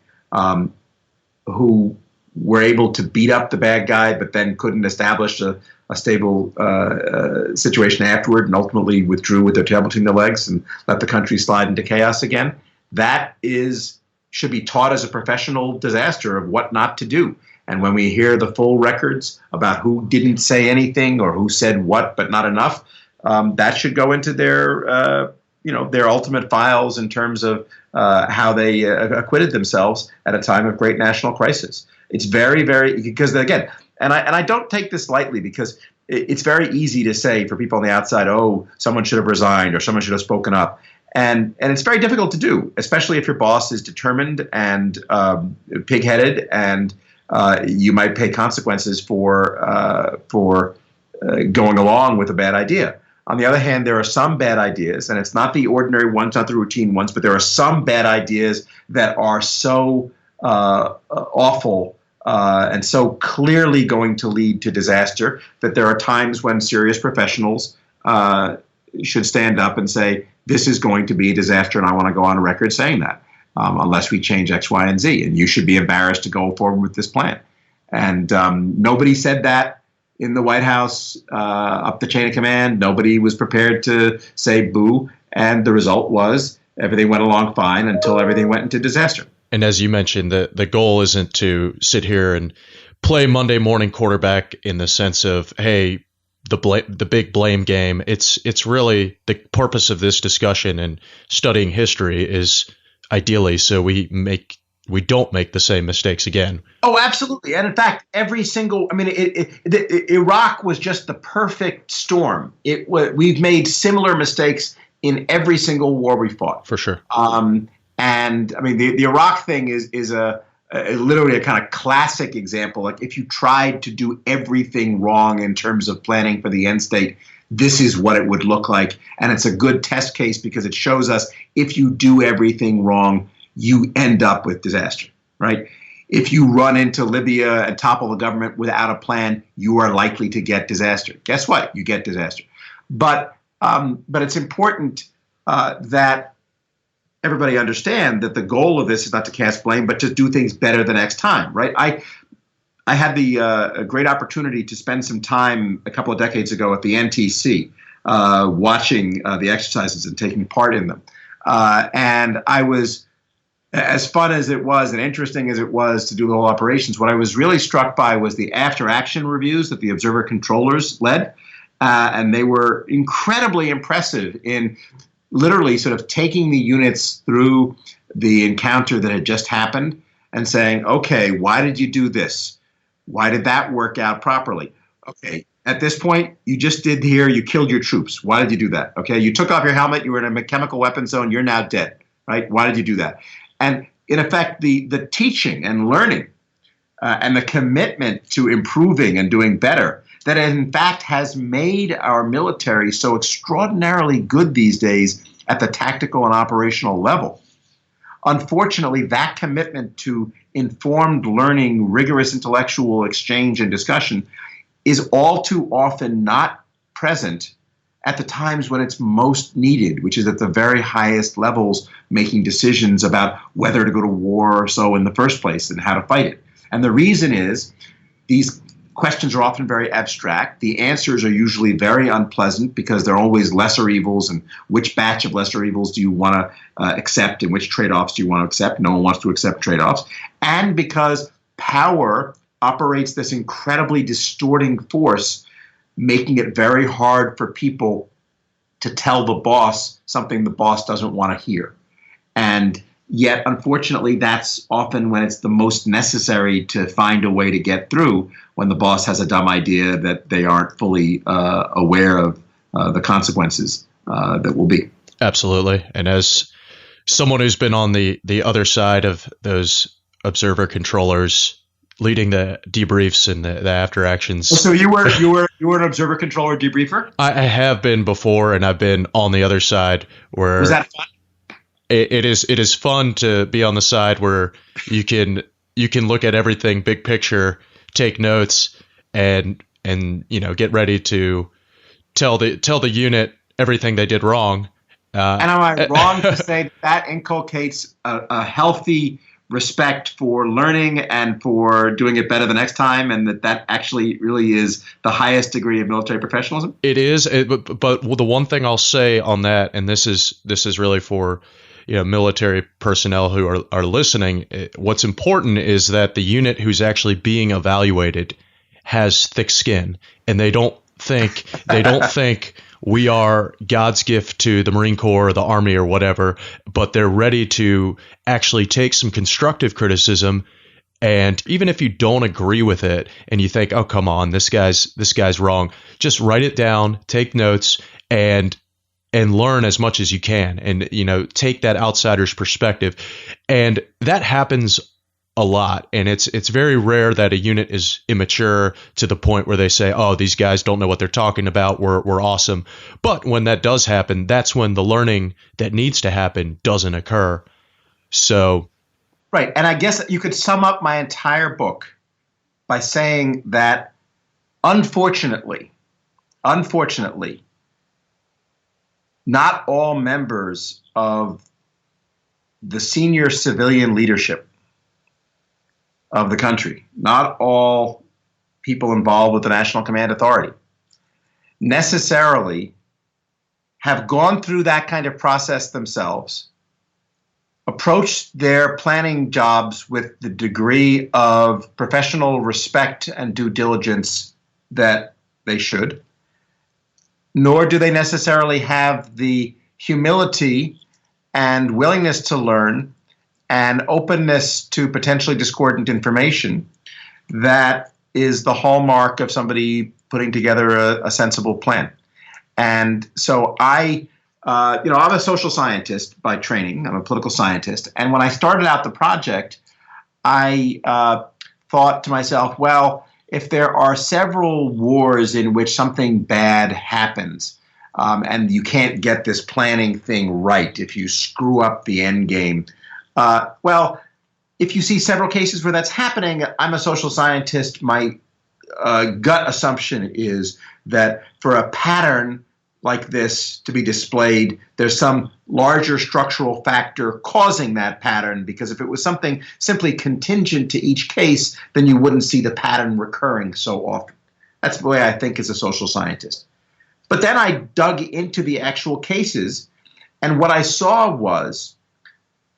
who were able to beat up the bad guy but then couldn't establish a stable situation afterward, and ultimately withdrew with their tail between their legs and let the country slide into chaos again. That should be taught as a professional disaster of what not to do. And when we hear the full records about who didn't say anything or who said what but not enough, that should go into their ultimate files in terms of how they acquitted themselves at a time of great national crisis. It's very, very, because again, and I don't take this lightly, because it's very easy to say for people on the outside, oh, someone should have resigned or someone should have spoken up. And it's very difficult to do, especially if your boss is determined and pig-headed, and you might pay consequences for going along with a bad idea. On the other hand, there are some bad ideas, and it's not the ordinary ones, not the routine ones, but there are some bad ideas that are so awful and so clearly going to lead to disaster that there are times when serious professionals should stand up and say, this is going to be a disaster, and I want to go on record saying that, unless we change X, Y, and Z. And you should be embarrassed to go forward with this plan. And nobody said that in the White House up the chain of command. Nobody was prepared to say boo. And the result was everything went along fine until everything went into disaster. And as you mentioned, the goal isn't to sit here and play Monday morning quarterback in the sense of, hey, the big blame game. It's really the purpose of this discussion and studying history is ideally so we don't make the same mistakes again. Oh, absolutely. And in fact, Iraq was just the perfect storm. We've made similar mistakes in every single war we fought. For sure. And I mean, the Iraq thing is literally a kind of classic example. Like, if you tried to do everything wrong in terms of planning for the end state, this is what it would look like. And it's a good test case because it shows us if you do everything wrong, you end up with disaster, right? If you run into Libya and topple the government without a plan, you are likely to get disaster. Guess what? You get disaster. But it's important that everybody understand that the goal of this is not to cast blame, but to do things better the next time, right? I had the great opportunity to spend some time a couple of decades ago at the NTC, watching the exercises and taking part in them. And I was, as fun as it was and interesting as it was to do the whole operations, what I was really struck by was the after-action reviews that the observer controllers led. And they were incredibly impressive in literally sort of taking the units through the encounter that had just happened and saying, okay, why did you do this? Why did that work out properly? Okay, at this point, you just did here, you killed your troops. Why did you do that? Okay, you took off your helmet, you were in a chemical weapon zone, you're now dead, right? Why did you do that? And in effect, the teaching and learning and the commitment to improving and doing better that in fact has made our military so extraordinarily good these days at the tactical and operational level. Unfortunately, that commitment to informed learning, rigorous intellectual exchange and discussion is all too often not present at the times when it's most needed, which is at the very highest levels, making decisions about whether to go to war or so in the first place and how to fight it. And the reason is these questions are often very abstract. The answers are usually very unpleasant because they're always lesser evils, and which batch of lesser evils do you want to accept and which trade-offs do you want to accept? No one wants to accept trade-offs. And because power operates this incredibly distorting force, making it very hard for people to tell the boss something the boss doesn't want to hear. And yet, unfortunately, that's often when it's the most necessary to find a way to get through, when the boss has a dumb idea that they aren't fully aware of the consequences that will be. Absolutely. And as someone who's been on the other side of those observer controllers leading the debriefs and the after actions. So you were an observer controller debriefer? I have been before, and I've been on the other side where. Was that fun? It is fun to be on the side where you can look at everything big picture, take notes, and get ready to tell the unit everything they did wrong. And am I wrong to say that inculcates a healthy respect for learning and for doing it better the next time, and that actually really is the highest degree of military professionalism? It is, but the one thing I'll say on that, and this is really for military personnel who are listening, what's important is that the unit who's actually being evaluated has thick skin, and they don't think we are God's gift to the Marine Corps or the Army or whatever, but they're ready to actually take some constructive criticism. And even if you don't agree with it and you think, oh, come on, this guy's wrong, just write it down, take notes, and learn as much as you can, and take that outsider's perspective. And that happens a lot, and it's very rare that a unit is immature to the point where they say, oh, these guys don't know what they're talking about, we're awesome. But when that does happen, that's when the learning that needs to happen doesn't occur. So right. And I guess you could sum up my entire book by saying that unfortunately, not all members of the senior civilian leadership of the country, not all people involved with the National Command Authority, necessarily have gone through that kind of process themselves, approached their planning jobs with the degree of professional respect and due diligence that they should, nor do they necessarily have the humility and willingness to learn and openness to potentially discordant information that is the hallmark of somebody putting together a sensible plan. And so I'm a social scientist by training. I'm a political scientist. And when I started out the project, I thought to myself, well, if there are several wars in which something bad happens, and you can't get this planning thing right, if you screw up the end game, well, if you see several cases where that's happening, I'm a social scientist. My gut assumption is that for a pattern like this to be displayed, there's some larger structural factor causing that pattern, because if it was something simply contingent to each case, then you wouldn't see the pattern recurring so often. That's the way I think as a social scientist. But then I dug into the actual cases, and what I saw was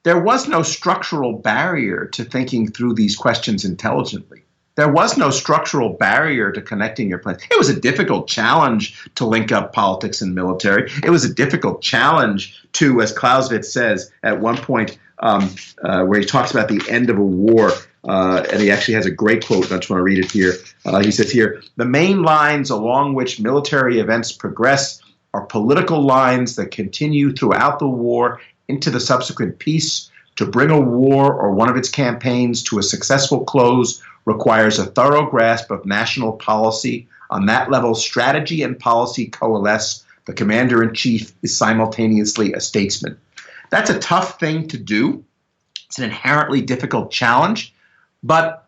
there was no structural barrier to thinking through these questions intelligently. There was no structural barrier to connecting your plans. It was a difficult challenge to link up politics and military. It was a difficult challenge to, as Clausewitz says at one point, where he talks about the end of a war, and he actually has a great quote, and I just want to read it here. He says here, the main lines along which military events progress are political lines that continue throughout the war into the subsequent peace. To bring a war or one of its campaigns to a successful close requires a thorough grasp of national policy. On that level, strategy and policy coalesce. The commander-in-chief is simultaneously a statesman. That's a tough thing to do. It's an inherently difficult challenge, but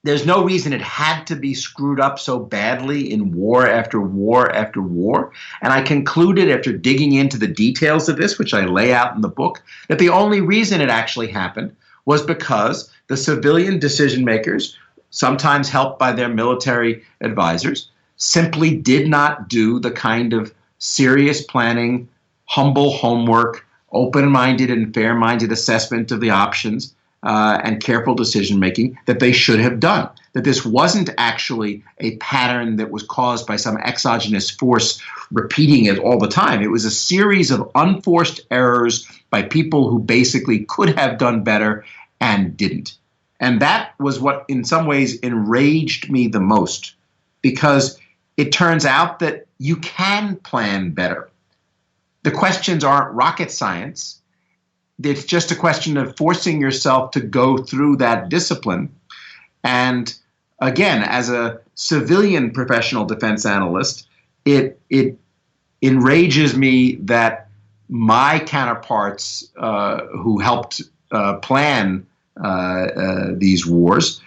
there's no reason it had to be screwed up so badly in war after war after war. And I concluded after digging into the details of this, which I lay out in the book, that the only reason it actually happened was because the civilian decision makers, sometimes helped by their military advisors, simply did not do the kind of serious planning, humble homework, open-minded and fair-minded assessment of the options, and careful decision-making that they should have done. That this wasn't actually a pattern that was caused by some exogenous force repeating it all the time. It was a series of unforced errors by people who basically could have done better and didn't. And that was what, in some ways, enraged me the most, because it turns out that you can plan better. The questions aren't rocket science. It's just a question of forcing yourself to go through that discipline. And again, as a civilian professional defense analyst, it enrages me that my counterparts who helped plan these wars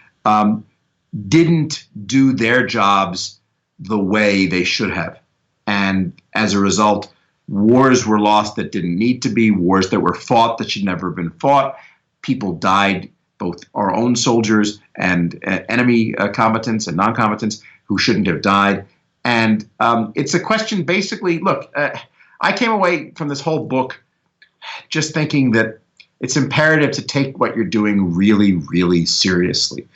didn't do their jobs the way they should have. And as a result, wars were lost that didn't need to be, wars that were fought that should never have been fought. People died, both our own soldiers and enemy combatants and non-combatants who shouldn't have died. And it's a question, basically, look, I came away from this whole book just thinking that it's imperative to take what you're doing really, really seriously.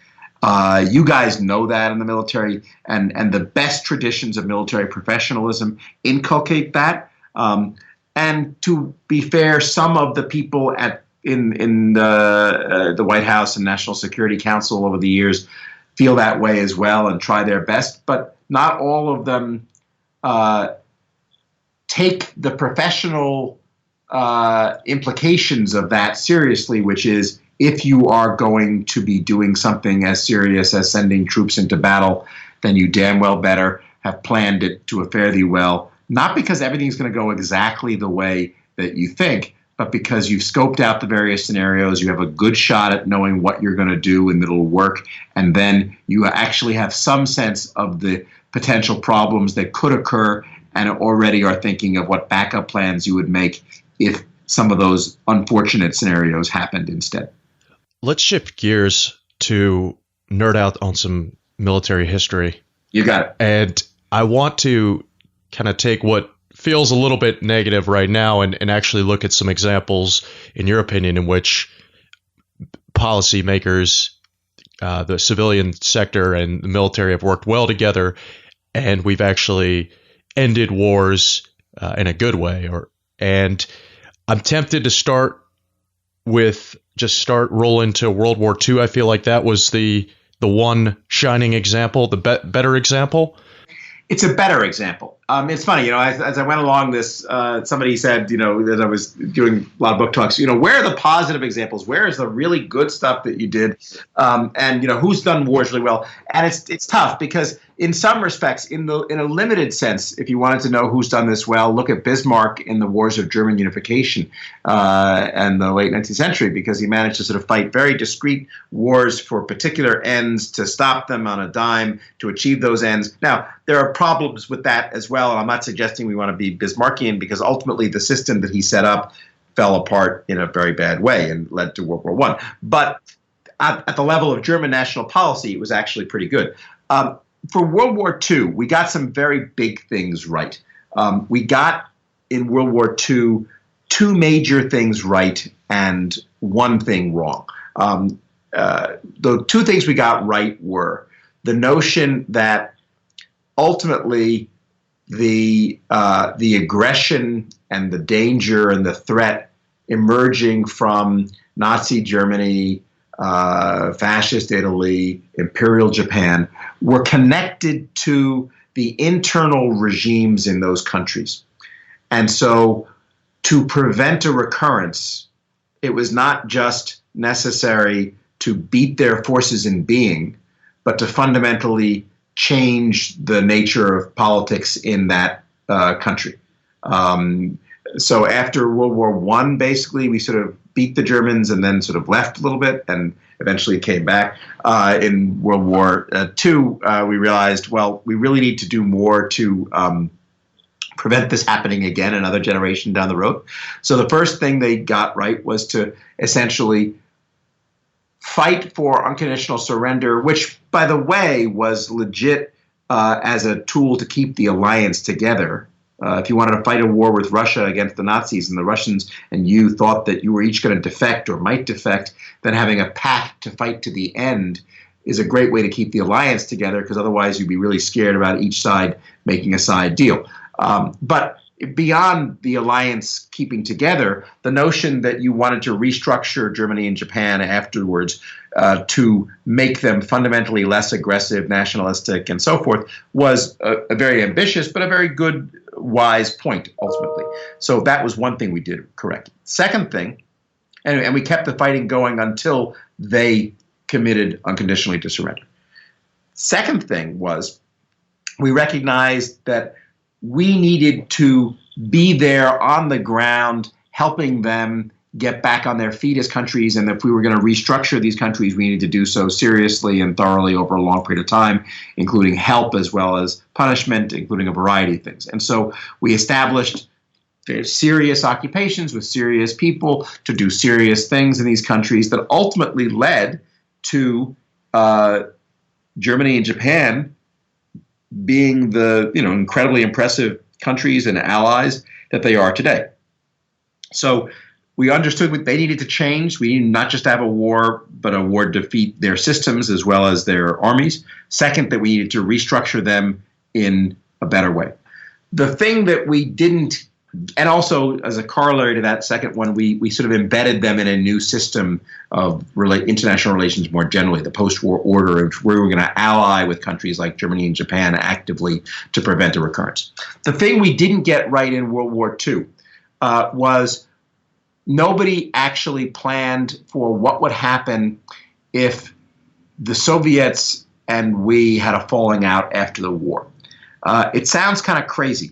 You guys know that in the military, and the best traditions of military professionalism inculcate that. And to be fair, some of the people in the White House and National Security Council over the years feel that way as well and try their best, but not all of them take the professional implications of that seriously, which is, if you are going to be doing something as serious as sending troops into battle, then you damn well better have planned it to a fare thee well. Not because everything's going to go exactly the way that you think, but because you've scoped out the various scenarios, you have a good shot at knowing what you're going to do and it'll work, and then you actually have some sense of the potential problems that could occur and already are thinking of what backup plans you would make if some of those unfortunate scenarios happened instead. Let's shift gears to nerd out on some military history. You got it. And I want to kind of take what feels a little bit negative right now and actually look at some examples, in your opinion, in which policymakers, the civilian sector and the military have worked well together, and we've actually ended wars in a good way. And I'm tempted to roll into World War II. I feel like that was the one shining example, the better example. It's a better example. It's funny, as I went along this, somebody said, that I was doing a lot of book talks, where are the positive examples? Where is the really good stuff that you did? And who's done wars really well? And it's tough because in some respects, in a limited sense, if you wanted to know who's done this well, look at Bismarck in the wars of German unification and the late 19th century, because he managed to sort of fight very discrete wars for particular ends to stop them on a dime to achieve those ends. Now, there are problems with that as well. And I'm not suggesting we want to be Bismarckian, because ultimately the system that he set up fell apart in a very bad way and led to World War I. But at the level of German national policy, it was actually pretty good. For World War II, we got some very big things right. We got in World War II two major things right and one thing wrong. The two things we got right were the notion that ultimately the aggression and the danger and the threat emerging from Nazi Germany, fascist Italy, Imperial Japan were connected to the internal regimes in those countries. And so to prevent a recurrence, it was not just necessary to beat their forces in being, but to fundamentally change the nature of politics in that country. So after World War I, basically, we sort of beat the Germans and then sort of left a little bit. And eventually came back. In World War II, we realized, well, we really need to do more to prevent this happening again another generation down the road. So the first thing they got right was to essentially fight for unconditional surrender, which, by the way, was legit as a tool to keep the alliance together. If you wanted to fight a war with Russia against the Nazis and the Russians and you thought that you were each going to defect or might defect, then having a pact to fight to the end is a great way to keep the alliance together, because otherwise you'd be really scared about each side making a side deal. But beyond the alliance keeping together, the notion that you wanted to restructure Germany and Japan afterwards to make them fundamentally less aggressive, nationalistic, and so forth was a very ambitious but a very good, wise point ultimately. So that was one thing we did correct. Second thing, and we kept the fighting going until they committed unconditionally to surrender. Second thing was we recognized that we needed to be there on the ground, helping them get back on their feet as countries. And if we were going to restructure these countries, we needed to do so seriously and thoroughly over a long period of time, including help as well as punishment, including a variety of things. And so we established serious occupations with serious people to do serious things in these countries that ultimately led to Germany and Japan being the incredibly impressive countries and allies that they are today. So we understood what they needed to change. We needed not just to have a war, but a war to defeat their systems as well as their armies. Second, that we needed to restructure them in a better way. The thing that we didn't, and also as a corollary to that second one, we sort of embedded them in a new system of international relations more generally, the post-war order of where we were going to ally with countries like Germany and Japan actively to prevent a recurrence. The thing we didn't get right in World War II was nobody actually planned for what would happen if the Soviets and we had a falling out after the war. It sounds kind of crazy,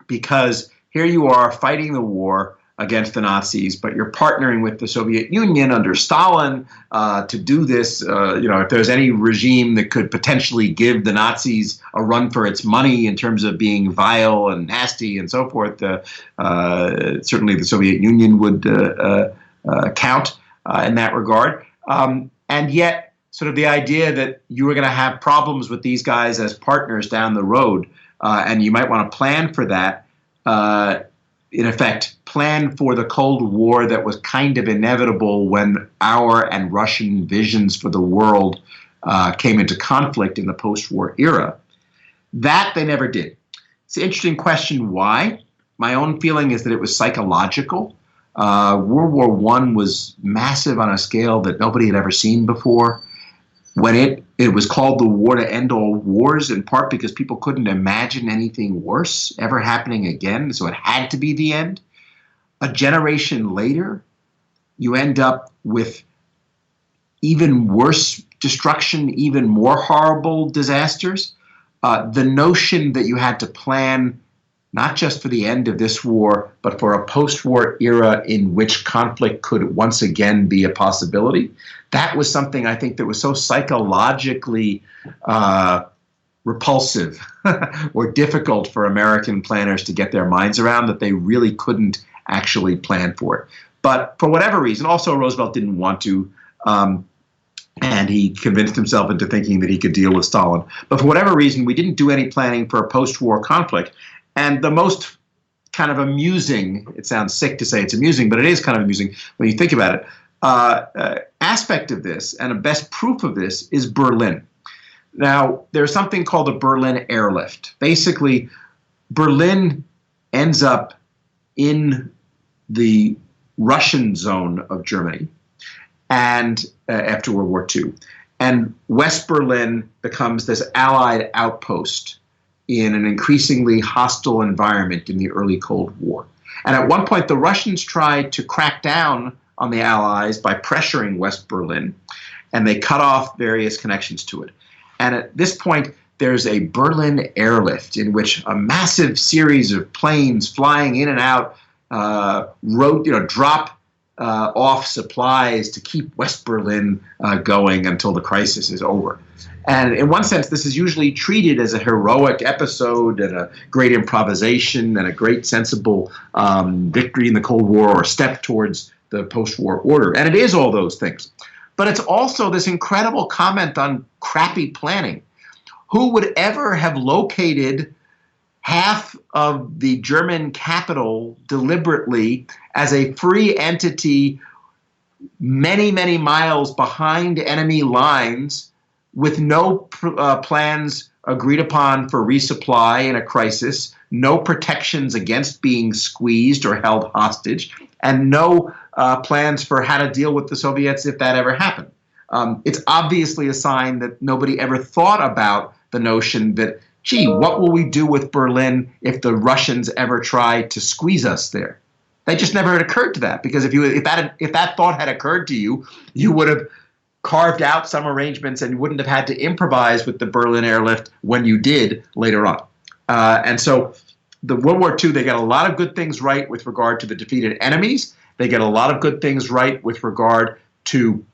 because here you are fighting the war against the Nazis, but you're partnering with the Soviet Union under Stalin to do this. If there's any regime that could potentially give the Nazis a run for its money in terms of being vile and nasty and so forth, certainly the Soviet Union would count in that regard. And yet, sort of the idea that you were going to have problems with these guys as partners down the road, and you might want to plan for that, in effect, plan for the Cold War that was kind of inevitable when our and Russian visions for the world came into conflict in the post-war era. That they never did. It's an interesting question why. My own feeling is that it was psychological. World War I was massive on a scale that nobody had ever seen before. When it was called the war to end all wars, in part because people couldn't imagine anything worse ever happening again, so it had to be the end. A generation later, you end up with even worse destruction, even more horrible disasters. The notion that you had to plan not just for the end of this war, but for a post-war era in which conflict could once again be a possibility. That was something I think that was so psychologically repulsive or difficult for American planners to get their minds around that they really couldn't actually plan for it. But for whatever reason, also Roosevelt didn't want to, and he convinced himself into thinking that he could deal with Stalin. But for whatever reason, we didn't do any planning for a post-war conflict. And the most kind of amusing, it sounds sick to say it's amusing, but it is kind of amusing when you think about it, aspect of this and a best proof of this is Berlin. Now, there's something called the Berlin airlift. Basically, Berlin ends up in the Russian zone of Germany and after World War II. And West Berlin becomes this Allied outpost in an increasingly hostile environment in the early Cold War. And at one point, the Russians tried to crack down on the Allies by pressuring West Berlin, and they cut off various connections to it. And at this point, there's a Berlin airlift in which a massive series of planes flying in and out drop off supplies to keep West Berlin going until the crisis is over. And in one sense, this is usually treated as a heroic episode and a great improvisation and a great sensible victory in the Cold War or step towards the post-war order. And it is all those things. But it's also this incredible comment on crappy planning. Who would ever have located half of the German capital deliberately as a free entity many, many miles behind enemy lines with no plans agreed upon for resupply in a crisis, no protections against being squeezed or held hostage, and no plans for how to deal with the Soviets if that ever happened? It's obviously a sign that nobody ever thought about the notion that, gee, what will we do with Berlin if the Russians ever try to squeeze us there? That just never had occurred to that, because if that thought had occurred to you, you would have carved out some arrangements and you wouldn't have had to improvise with the Berlin airlift when you did later on. And so the World War II, they got a lot of good things right with regard to the defeated enemies. They get a lot of good things right with regard to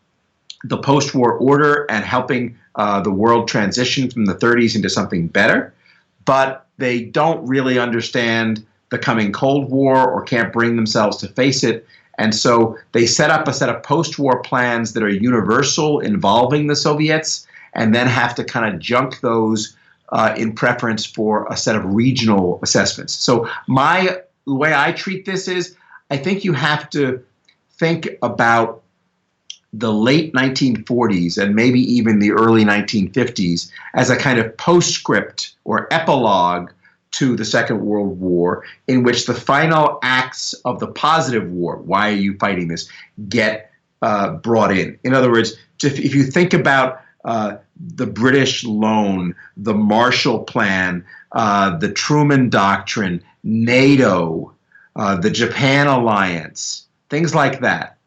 the post-war order and helping the world transition from the 30s into something better. But they don't really understand the coming Cold War or can't bring themselves to face it. And so they set up a set of post-war plans that are universal involving the Soviets and then have to kind of junk those in preference for a set of regional assessments. So the way I treat this is, I think you have to think about the late 1940s and maybe even the early 1950s as a kind of postscript or epilogue to the Second World War, in which the final acts of the positive war, why are you fighting this, get brought in. In other words, if you think about the British loan, the Marshall Plan, the Truman Doctrine, NATO, the Japan Alliance, things like that,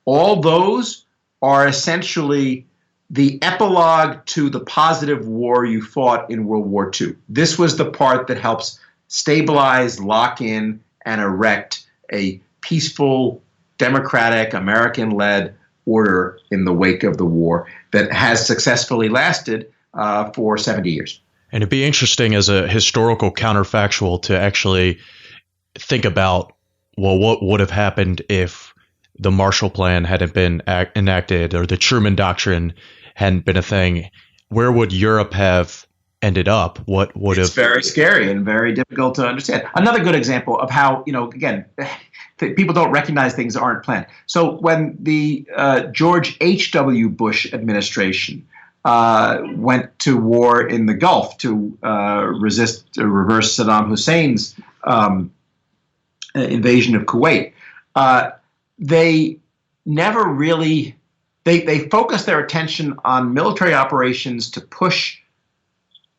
all those are essentially the epilogue to the positive war you fought in World War II. This was the part that helps stabilize, lock in, and erect a peaceful, democratic, American-led order in the wake of the war that has successfully lasted for 70 years. And it'd be interesting as a historical counterfactual to actually think about, well, what would have happened if the Marshall Plan hadn't been enacted or the Truman Doctrine hadn't been a thing? Where would Europe have ended up? What would have? It's very scary and very difficult to understand. Another good example of how, again, people don't recognize things that aren't planned. So when the George H.W. Bush administration went to war in the Gulf to reverse Saddam Hussein's invasion of Kuwait, they never really, they focused their attention on military operations to push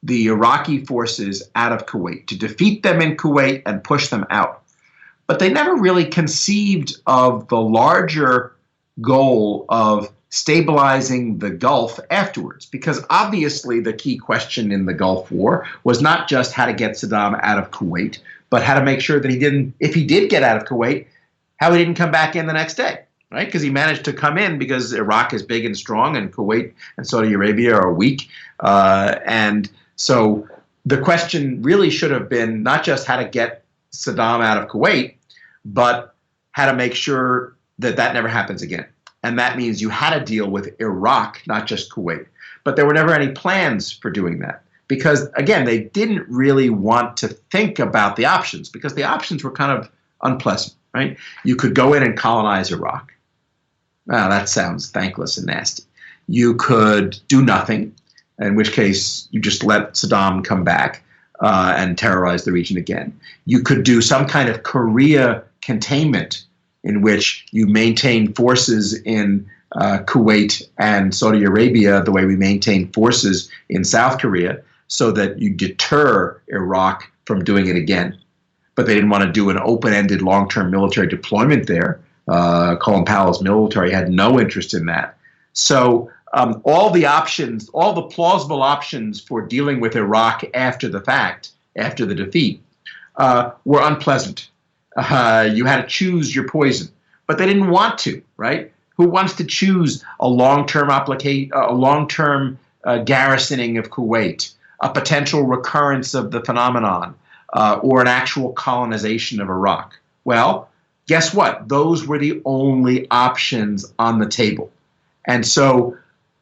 the Iraqi forces out of Kuwait, to defeat them in Kuwait and push them out. But they never really conceived of the larger goal of stabilizing the Gulf afterwards, because obviously the key question in the Gulf War was not just how to get Saddam out of Kuwait, but how to make sure that if he did get out of Kuwait, how he didn't come back in the next day, right? Because he managed to come in because Iraq is big and strong and Kuwait and Saudi Arabia are weak. And so the question really should have been not just how to get Saddam out of Kuwait, but how to make sure that that never happens again. And that means you had to deal with Iraq, not just Kuwait. But there were never any plans for doing that because, again, they didn't really want to think about the options because the options were kind of unpleasant. Right? You could go in and colonize Iraq. Well, that sounds thankless and nasty. You could do nothing, in which case you just let Saddam come back and terrorize the region again. You could do some kind of Korea containment in which you maintain forces in Kuwait and Saudi Arabia the way we maintain forces in South Korea so that you deter Iraq from doing it again. But they didn't want to do an open-ended long-term military deployment there. Colin Powell's military had no interest in that. So all the options, all the plausible options for dealing with Iraq after the fact, after the defeat, were unpleasant. You had to choose your poison. but they didn't want to, right? Who wants to choose a long-term garrisoning of Kuwait, a potential recurrence of the phenomenon, or an actual colonization of Iraq? Well, guess what? Those were the only options on the table. And so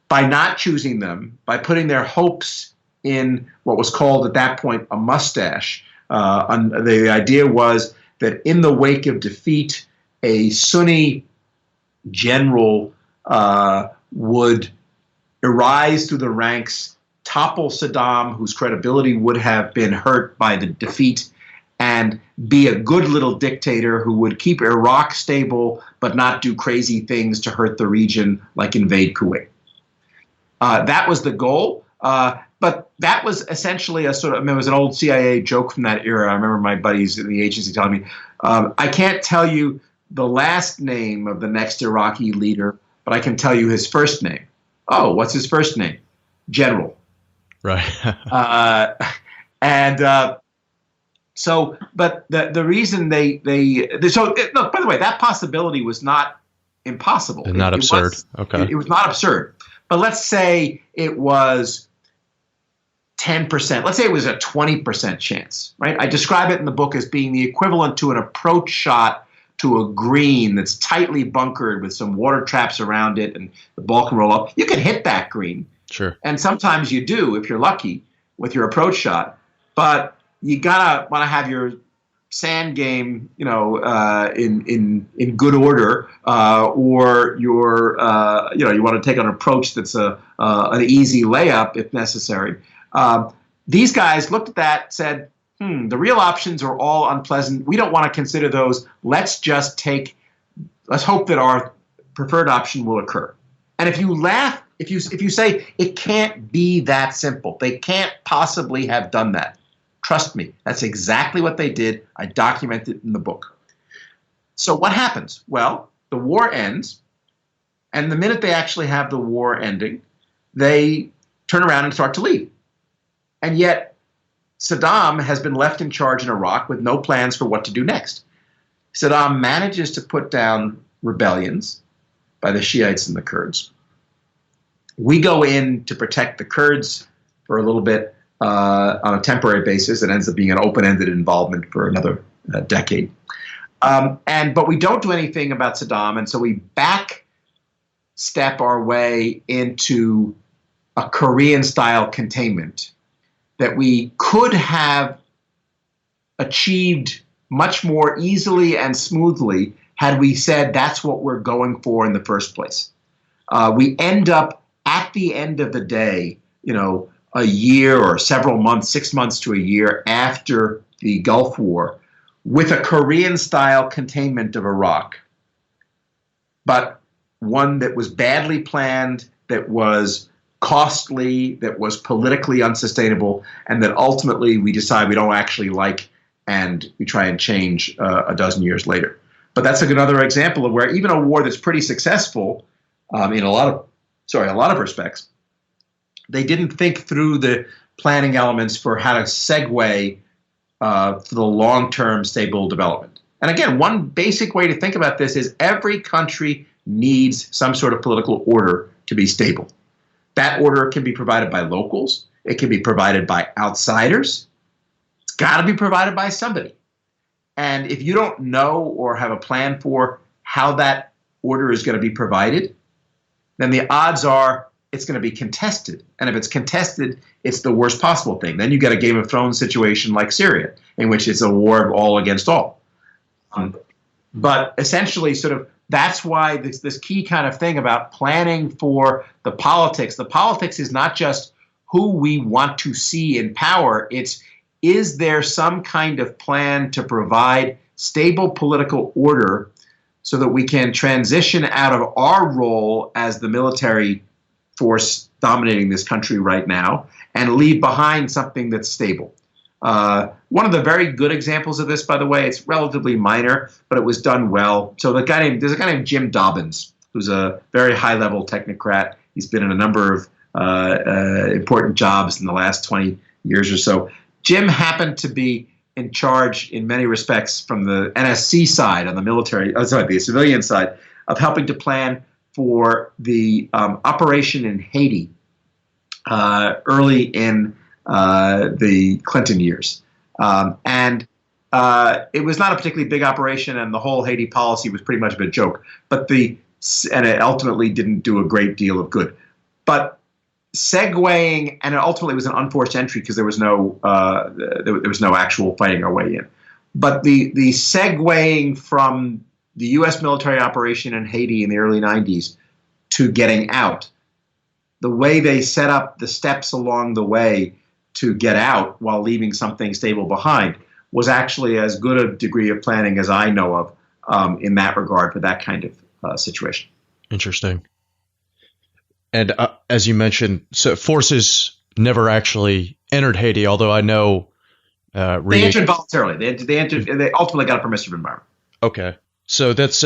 by not choosing them, by putting their hopes in what was called at that point a mustache, the idea was that in the wake of defeat, a Sunni general would arise through the ranks, topple Saddam, whose credibility would have been hurt by the defeat, and be a good little dictator who would keep Iraq stable but not do crazy things to hurt the region like invade Kuwait. That was the goal. But that was essentially a sort of, I mean, it was an old CIA joke from that era. I remember my buddies in the agency telling me, I can't tell you the last name of the next Iraqi leader, but I can tell you his first name. Oh, what's his first name? General. Right. So, but the reason look, by the way, that possibility was not impossible. And not absurd. Okay. It was not absurd. But let's say it was 10%. Let's say it was a 20% chance, right? I describe it in the book as being the equivalent to an approach shot to a green that's tightly bunkered with some water traps around it and the ball can roll up. You can hit that green. Sure. And sometimes you do if you're lucky with your approach shot. But you gotta want to have your sand game, in good order, or you want to take an approach that's an easy layup if necessary. These guys looked at that, said, the real options are all unpleasant. We don't want to consider those. Let's hope that our preferred option will occur. And if you laugh, if you say it can't be that simple, they can't possibly have done that. Trust me, that's exactly what they did. I document it in the book. So what happens? Well, the war ends, and the minute they actually have the war ending, they turn around and start to leave. And yet, Saddam has been left in charge in Iraq with no plans for what to do next. Saddam manages to put down rebellions by the Shiites and the Kurds. We go in to protect the Kurds for a little bit on a temporary basis. It ends up being an open-ended involvement for another decade. But we don't do anything about Saddam, and so we back step our way into a Korean-style containment that we could have achieved much more easily and smoothly had we said that's what we're going for in the first place. We end up, at the end of the day, a year or several months, 6 months to a year after the Gulf War, with a Korean-style containment of Iraq, but one that was badly planned, that was costly, that was politically unsustainable, and that ultimately we decide we don't actually like, and we try and change a dozen years later. But that's another example of where even a war that's pretty successful in a lot of respects, they didn't think through the planning elements for how to segue for the long-term stable development. And again, one basic way to think about this is every country needs some sort of political order to be stable. That order can be provided by locals. It can be provided by outsiders. It's got to be provided by somebody. And if you don't know or have a plan for how that order is going to be provided, then the odds are it's going to be contested. And if it's contested, it's the worst possible thing. Then you get a Game of Thrones situation like Syria, in which it's a war of all against all. But essentially, that's why this key kind of thing about planning for the politics. The politics is not just who we want to see in power. It's, is there some kind of plan to provide stable political order so that we can transition out of our role as the military force dominating this country right now and leave behind something that's stable. One of the very good examples of this, by the way, it's relatively minor, but it was done well. So there's a guy named Jim Dobbins, who's a very high-level technocrat. He's been in a number of important jobs in the last 20 years or so. Jim happened to be in charge in many respects from the NSC side on the the civilian side of helping to plan for the operation in Haiti early in the Clinton years. And it was not a particularly big operation, and the whole Haiti policy was pretty much of a joke. And it ultimately didn't do a great deal of good. But segueing, and it ultimately was an unforced entry because there was no actual fighting our way in. But the segueing from the U.S. military operation in Haiti in the early 90s to getting out, the way they set up the steps along the way to get out while leaving something stable behind was actually as good a degree of planning as I know of in that regard for that kind of situation. Interesting. And as you mentioned, so forces never actually entered Haiti, although I know they entered voluntarily. They ultimately got a permissive environment. Okay. So that's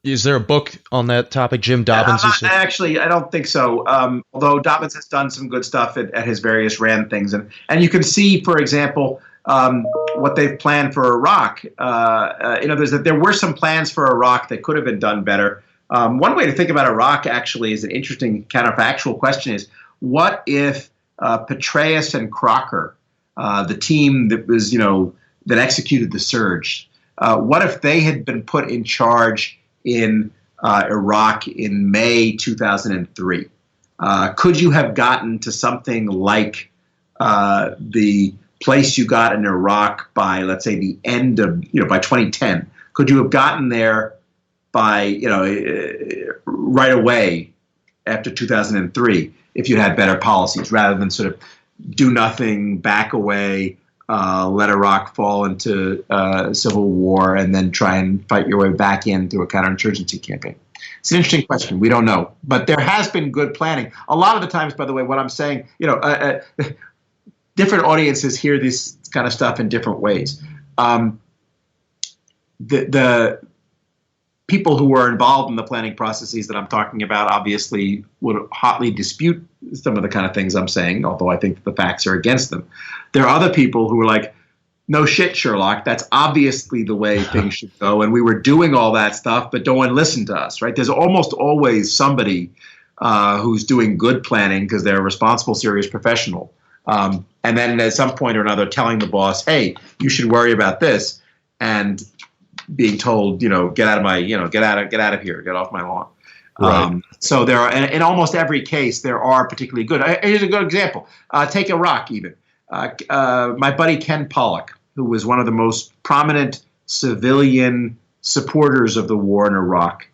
is there a book on that topic, Jim Dobbins? Actually, I don't think so. Although Dobbins has done some good stuff at his various RAND things, and you can see, for example, what they've planned for Iraq. There were some plans for Iraq that could have been done better. One way to think about Iraq actually is an interesting counterfactual question: is what if Petraeus and Crocker, the team that was that executed the surge, what if they had been put in charge in Iraq in May 2003? Could you have gotten to something like the place you got in Iraq by, let's say, the end of, by 2010? Could you have gotten there by, right away after 2003 if you had better policies rather than sort of do nothing, back away, let Iraq fall into civil war, and then try and fight your way back in through a counterinsurgency campaign? It's an interesting question. We don't know. But there has been good planning. A lot of the times, by the way, what I'm saying, different audiences hear this kind of stuff in different ways. The people who were involved in the planning processes that I'm talking about obviously would hotly dispute some of the kind of things I'm saying, although I think the facts are against them. There are other people who are like, no shit, Sherlock, that's obviously the way things should go, and we were doing all that stuff, but no one listened to us, right? There's almost always somebody who's doing good planning because they're a responsible, serious professional. And then at some point or another telling the boss, hey, you should worry about this, and being told, get out of my, get out of here, get off my lawn. Right. So there are, in almost every case, there are particularly good. Here's a good example. Take Iraq even. My buddy Ken Pollock, who was one of the most prominent civilian supporters of the war in Iraq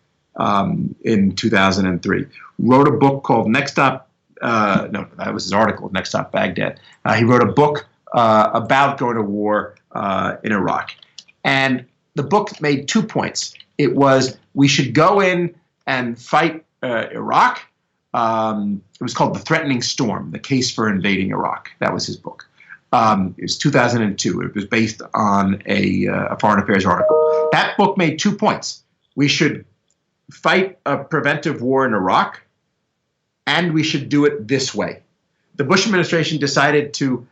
in 2003, wrote a book called Next Stop. No, that was his article, Next Stop Baghdad. He wrote a book about going to war in Iraq. And the book made 2 points. It was, we should go in and fight Iraq. It was called The Threatening Storm, The Case for Invading Iraq. That was his book. It was 2002. It was based on a foreign affairs article. That book made 2 points. We should fight a preventive war in Iraq, and we should do it this way. The Bush administration decided to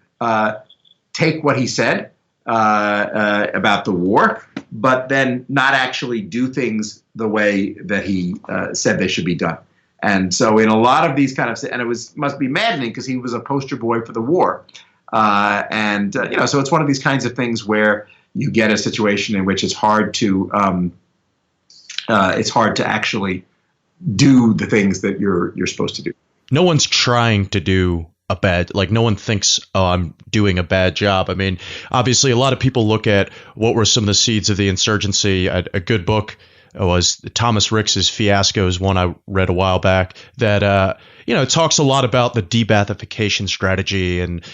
take what he said about the war, but then not actually do things the way that he said they should be done. And so in a lot of these kind of, and it must be maddening because he was a poster boy for the war. So it's one of these kinds of things where you get a situation in which it's hard to actually do the things that you're supposed to do. No one's trying to do no one thinks, oh, I'm doing a bad job. I mean, obviously, a lot of people look at what were some of the seeds of the insurgency. A good book was Thomas Ricks's Fiascos, one I read a while back, that talks a lot about the de-Baathification strategy and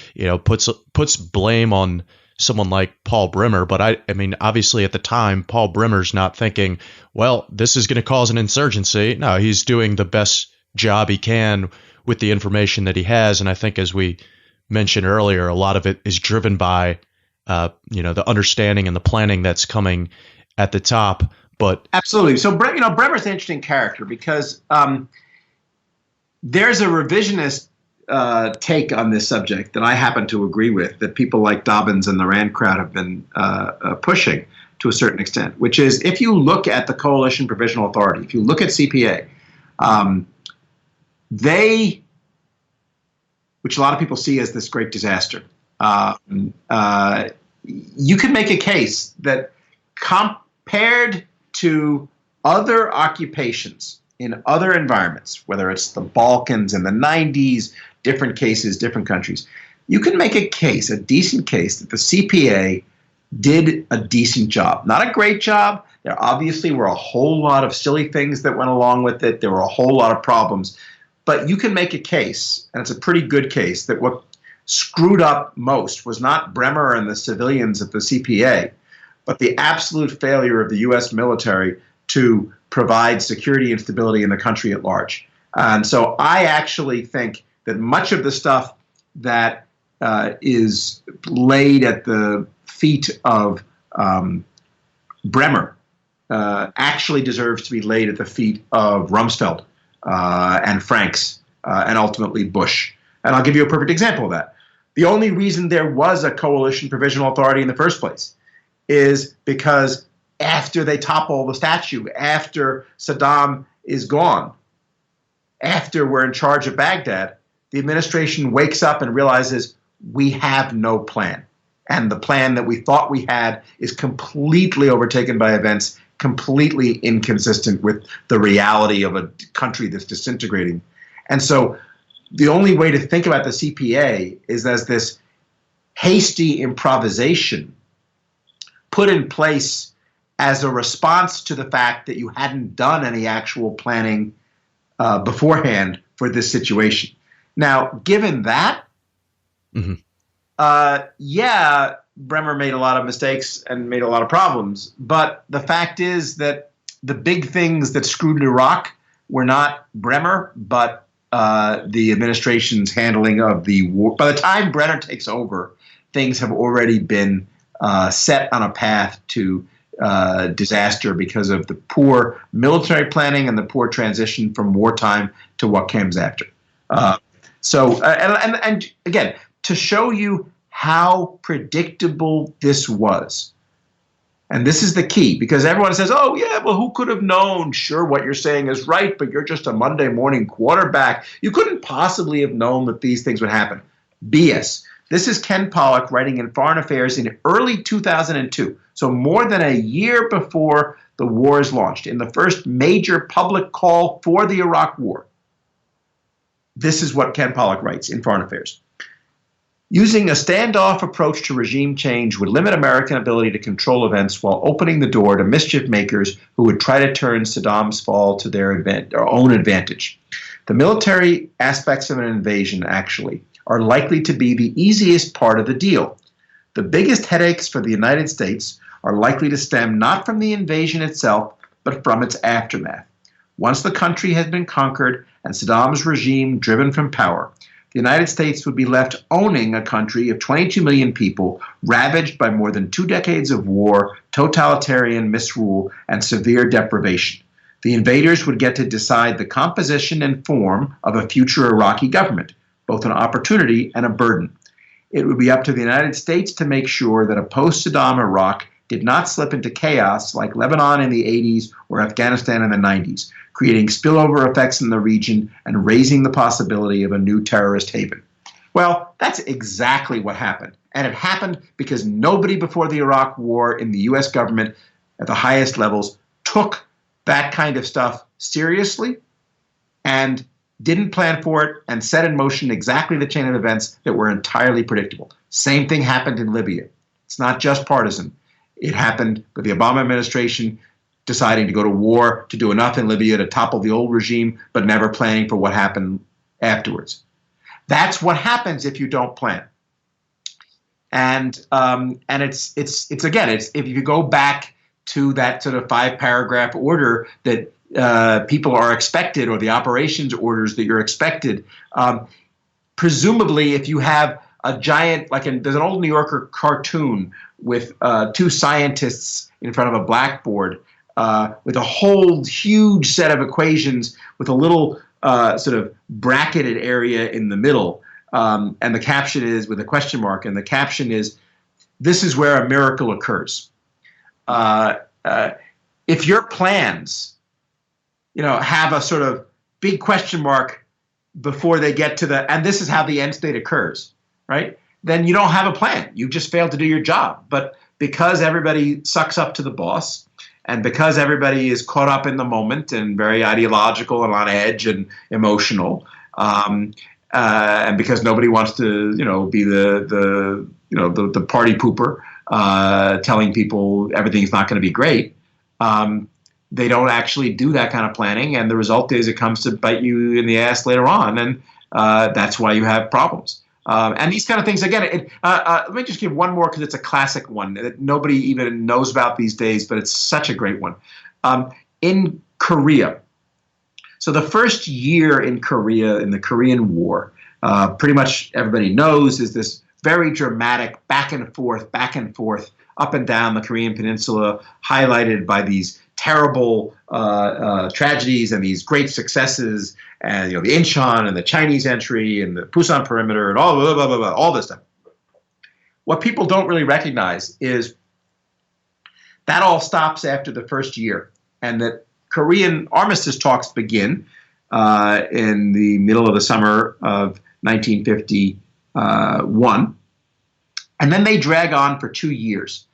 puts blame on someone like Paul Bremer. But I mean, obviously at the time, Paul Bremer's not thinking, well, this is going to cause an insurgency. No, he's doing the best job he can with the information that he has. And I think, as we mentioned earlier, a lot of it is driven by, the understanding and the planning that's coming at the top. But absolutely. So, Bremer's an interesting character because there's a revisionist take on this subject that I happen to agree with, that people like Dobbins and the Rand crowd have been pushing to a certain extent, which is if you look at the Coalition Provisional Authority, if you look at CPA, they, which a lot of people see as this great disaster, you can make a case that compared to other occupations in other environments, whether it's the Balkans in the 90s, different cases, different countries, you can make a case, a decent case, that the CPA did a decent job. Not a great job. There obviously were a whole lot of silly things that went along with it. There were a whole lot of problems. But you can make a case, and it's a pretty good case, that what screwed up most was not Bremer and the civilians at the CPA, but the absolute failure of the U.S. military to provide security and stability in the country at large. And so I actually think that much of the stuff that is laid at the feet of Bremer actually deserves to be laid at the feet of Rumsfeld and Franks and ultimately Bush. And I'll give you a perfect example of that. The only reason there was a coalition provisional authority in the first place is because after they topple the statue, after Saddam is gone, after we're in charge of Baghdad, the administration wakes up and realizes we have no plan. And the plan that we thought we had is completely overtaken by events, completely inconsistent with the reality of a country that's disintegrating. And so the only way to think about the CPA is as this hasty improvisation put in place as a response to the fact that you hadn't done any actual planning beforehand for this situation. Now, given that, yeah, Bremer made a lot of mistakes and made a lot of problems. But the fact is that the big things that screwed Iraq were not Bremer, but the administration's handling of the war. By the time Brenner takes over, things have already been set on a path to disaster because of the poor military planning and the poor transition from wartime to what comes after. And again, to show you how predictable this was. And this is the key, because everyone says, oh, yeah, well, who could have known? Sure, what you're saying is right, but you're just a Monday morning quarterback. You couldn't possibly have known that these things would happen. BS. This is Ken Pollack writing in Foreign Affairs in early 2002, so more than a year before the war is launched, in the first major public call for the Iraq War. This is what Ken Pollack writes in Foreign Affairs. Using a standoff approach to regime change would limit American ability to control events while opening the door to mischief makers who would try to turn Saddam's fall to their own advantage. The military aspects of an invasion, actually, are likely to be the easiest part of the deal. The biggest headaches for the United States are likely to stem not from the invasion itself, but from its aftermath. Once the country has been conquered and Saddam's regime driven from power, the United States would be left owning a country of 22 million people ravaged by more than 2 decades of war, totalitarian misrule, and severe deprivation. The invaders would get to decide the composition and form of a future Iraqi government, both an opportunity and a burden. It would be up to the United States to make sure that a post-Saddam Iraq did not slip into chaos like Lebanon in the 80s or Afghanistan in the 90s, creating spillover effects in the region and raising the possibility of a new terrorist haven. Well, that's exactly what happened. And it happened because nobody before the Iraq War in the U.S. government at the highest levels took that kind of stuff seriously and didn't plan for it and set in motion exactly the chain of events that were entirely predictable. Same thing happened in Libya. It's not just partisan. It happened with the Obama administration deciding to go to war, to do enough in Libya to topple the old regime, but never planning for what happened afterwards. That's what happens if you don't plan. And it's if you go back to that sort of 5-paragraph order that people are expected, or the operations orders that you're expected, presumably if you have a giant, there's an old New Yorker cartoon with 2 scientists in front of a blackboard with a whole huge set of equations with a little sort of bracketed area in the middle. And the caption is with a question mark. And the caption is, "This is where a miracle occurs." If your plans, have a sort of big question mark before they get to and this is how the end state occurs, right? Then you don't have a plan. You just failed to do your job. But because everybody sucks up to the boss, and because everybody is caught up in the moment and very ideological and on edge and emotional, and because nobody wants to, be the party pooper, telling people everything's not going to be great, they don't actually do that kind of planning, and the result is it comes to bite you in the ass later on, and that's why you have problems. And these kind of things, again, let me just give one more because it's a classic one that nobody even knows about these days, but it's such a great one. In Korea, so the first year in Korea, in the Korean War, pretty much everybody knows is this very dramatic back and forth, up and down the Korean peninsula, highlighted by these terrible tragedies and these great successes, and the Incheon and the Chinese entry and the Pusan perimeter and all this stuff. What people don't really recognize is that all stops after the first year, and that Korean armistice talks begin in the middle of the summer of 1951, and then they drag on for 2 years.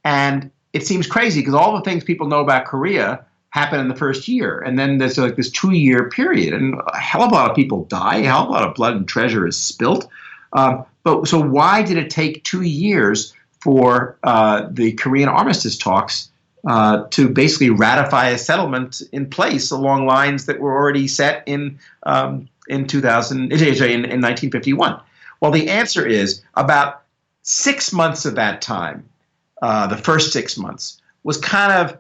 And it seems crazy because all the things people know about Korea happen in the first year. And then there's like this 2-year period, and a hell of a lot of people die. A hell of a lot of blood and treasure is spilt. But so why did it take 2 years for the Korean armistice talks to basically ratify a settlement in place along lines that were already set in 1951? Well, the answer is about 6 months of that time. The first 6 months was kind of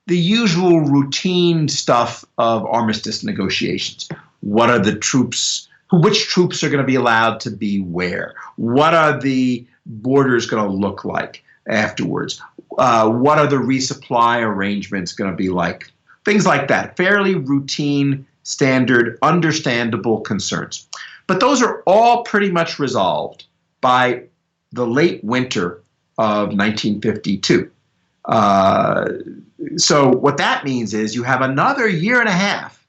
the usual routine stuff of armistice negotiations. What are the troops? Which troops are going to be allowed to be where? What are the borders going to look like afterwards? What are the resupply arrangements going to be like? Things like that. Fairly routine, standard, understandable concerns. But those are all pretty much resolved by the late winter of 1952. So what that means is you have another year and a half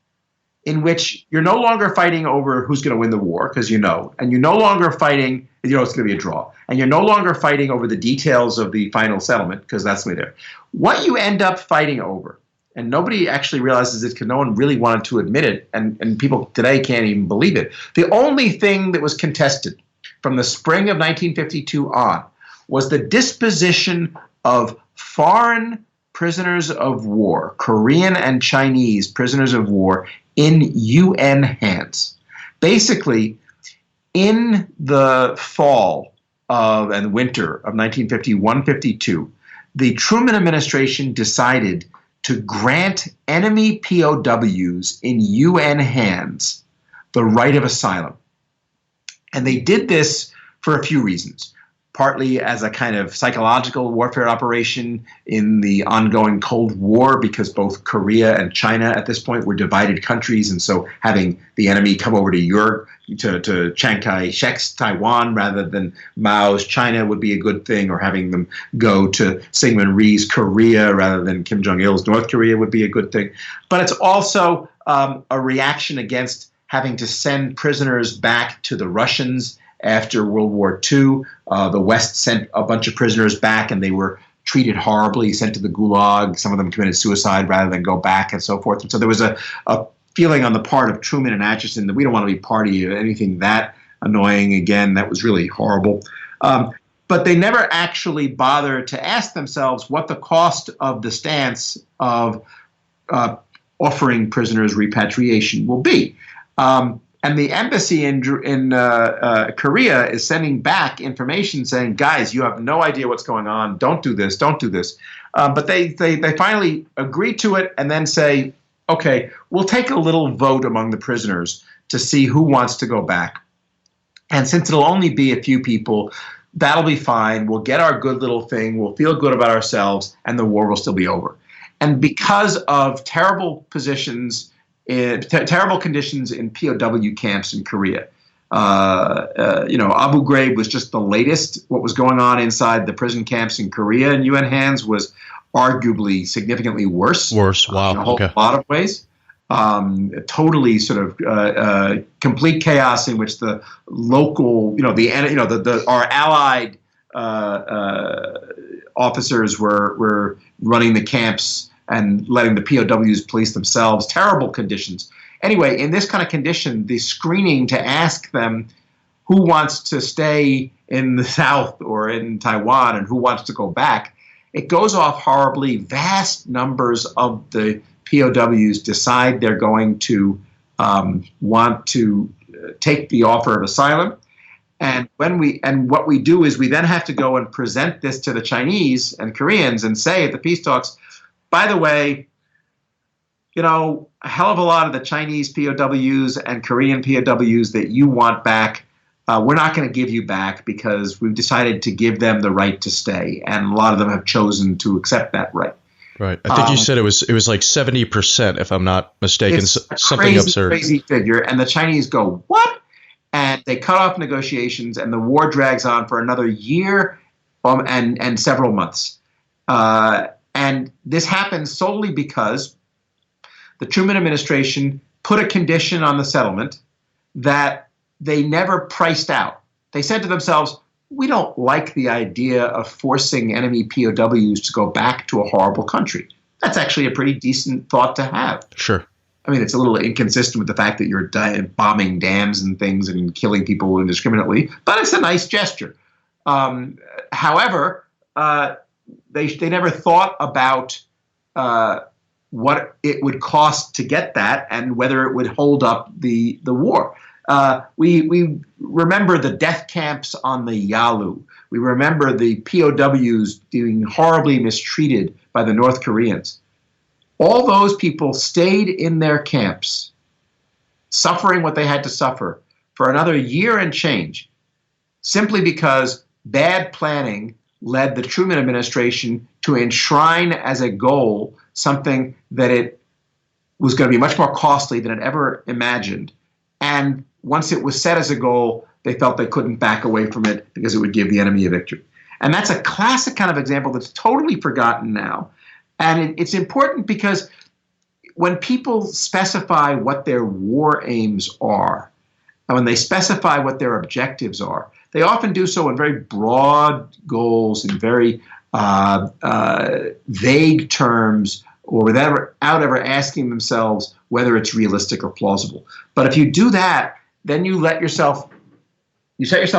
in which you're no longer fighting over who's going to win the war, because and you're no longer fighting, it's going to be a draw, and you're no longer fighting over the details of the final settlement, because that's going to be there. What you end up fighting over, and nobody actually realizes it because no one really wanted to admit it, and people today can't even believe it. The only thing that was contested from the spring of 1952 on was the disposition of foreign prisoners of war, Korean and Chinese prisoners of war, in UN hands. Basically, in the fall and winter of 1951-52, the Truman administration decided to grant enemy POWs in UN hands the right of asylum. And they did this for a few reasons. Partly as a kind of psychological warfare operation in the ongoing Cold War, because both Korea and China at this point were divided countries, and so having the enemy come over to Europe, to Chiang Kai-shek's Taiwan rather than Mao's China would be a good thing, or having them go to Syngman Rhee's Korea rather than Kim Jong-il's North Korea would be a good thing. But it's also a reaction against having to send prisoners back to the Russians. After World War II, the West sent a bunch of prisoners back, and they were treated horribly, sent to the Gulag. Some of them committed suicide rather than go back, and so forth. And so there was a feeling on the part of Truman and Atchison that we don't want to be party of anything that annoying again. That was really horrible. But they never actually bothered to ask themselves what the cost of the stance of offering prisoners repatriation will be. And the embassy in Korea is sending back information saying, guys, you have no idea what's going on. Don't do this. Don't do this. But they finally agree to it and then say, okay, we'll take a little vote among the prisoners to see who wants to go back. And since it'll only be a few people, that'll be fine. We'll get our good little thing. We'll feel good about ourselves, and the war will still be over. And because of terrible positions terrible conditions in POW camps in Korea. Abu Ghraib was just the latest. What was going on inside the prison camps in Korea in UN hands was arguably significantly worse. Wow. In a whole lot of ways. Totally sort of complete chaos in which the local, our allied officers were running the camps and letting the POWs police themselves. Terrible conditions. Anyway, in this kind of condition, the screening to ask them who wants to stay in the South or in Taiwan and who wants to go back, it goes off horribly. Vast numbers of the POWs decide they're going to want to take the offer of asylum. And what we do is we then have to go and present this to the Chinese and Koreans and say at the peace talks, by the way, a hell of a lot of the Chinese POWs and Korean POWs that you want back, we're not going to give you back because we've decided to give them the right to stay. And a lot of them have chosen to accept that right. Right. I think you said it was like 70%, if I'm not mistaken. It's something absurd. Crazy figure. And the Chinese go, what? And they cut off negotiations, and the war drags on for another year and several months. And this happens solely because the Truman administration put a condition on the settlement that they never priced out. They said to themselves, we don't like the idea of forcing enemy POWs to go back to a horrible country. That's actually a pretty decent thought to have. Sure. I mean, it's a little inconsistent with the fact that you're bombing dams and things and killing people indiscriminately, but it's a nice gesture. However, they never thought about what it would cost to get that and whether it would hold up the war. We remember the death camps on the Yalu. We remember the POWs being horribly mistreated by the North Koreans. All those people stayed in their camps, suffering what they had to suffer for another year and change, simply because bad planning led the Truman administration to enshrine as a goal something that it was going to be much more costly than it ever imagined. And once it was set as a goal, they felt they couldn't back away from it because it would give the enemy a victory. And that's a classic kind of example that's totally forgotten now. And it's important because when people specify what their war aims are, and when they specify what their objectives are, they often do so in very broad goals and very vague terms, or without ever asking themselves whether it's realistic or plausible. But if you do that, then you set yourself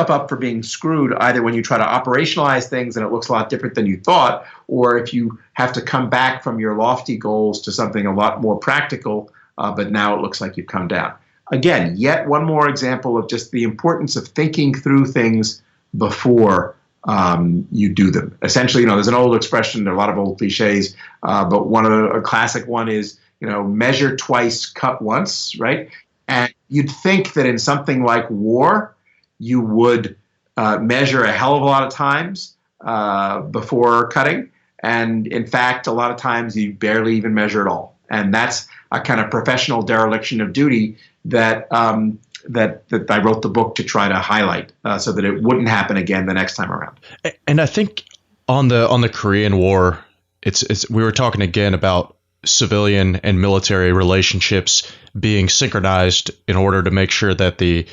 up for being screwed, either when you try to operationalize things and it looks a lot different than you thought, or if you have to come back from your lofty goals to something a lot more practical, but now it looks like you've come down. Again, yet one more example of just the importance of thinking through things before you do them. Essentially, there's an old expression, there are a lot of old cliches, but a classic one is, measure twice, cut once, right? And you'd think that in something like war, you would measure a hell of a lot of times before cutting. And in fact, a lot of times you barely even measure at all. And that's a kind of professional dereliction of duty that that I wrote the book to try to highlight so that it wouldn't happen again the next time around. And I think on the Korean War, it's we were talking again about civilian and military relationships being synchronized in order to make sure that the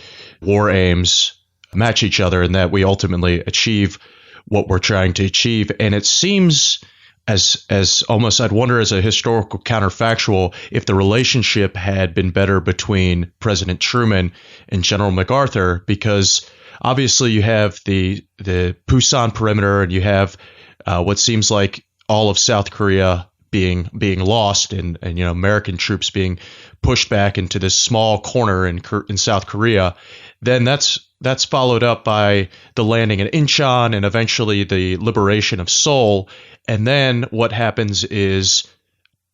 war aims match each other and that we ultimately achieve what we're trying to achieve. And it seems as almost, I'd wonder as a historical counterfactual, if the relationship had been better between President Truman and General MacArthur, because obviously you have the Pusan perimeter and you have what seems like all of South Korea being lost and American troops being pushed back into this small corner in South Korea. Then that's followed up by the landing in Incheon and eventually the liberation of Seoul. And then what happens is,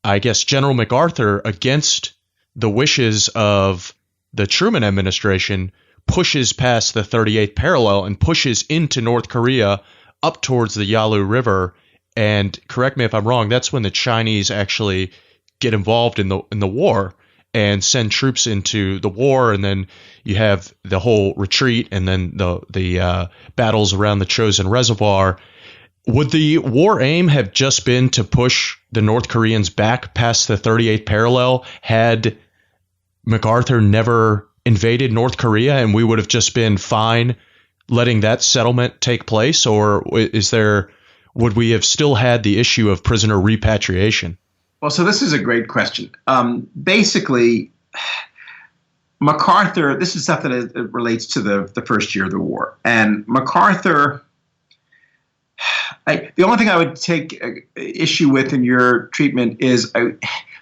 I guess, General MacArthur, against the wishes of the Truman administration, pushes past the 38th parallel and pushes into North Korea up towards the Yalu River. And correct me if I'm wrong, that's when the Chinese actually get involved in the war. and send troops into the war, and then you have the whole retreat, and then the battles around the Chosin Reservoir. Would the war aim have just been to push the North Koreans back past the 38th parallel had MacArthur never invaded North Korea, and we would have just been fine letting that settlement take place? Or would we have still had the issue of prisoner repatriation? Well, so this is a great question. Basically, MacArthur, this is stuff that it relates to the first year of the war. And MacArthur, the only thing I would take issue with in your treatment is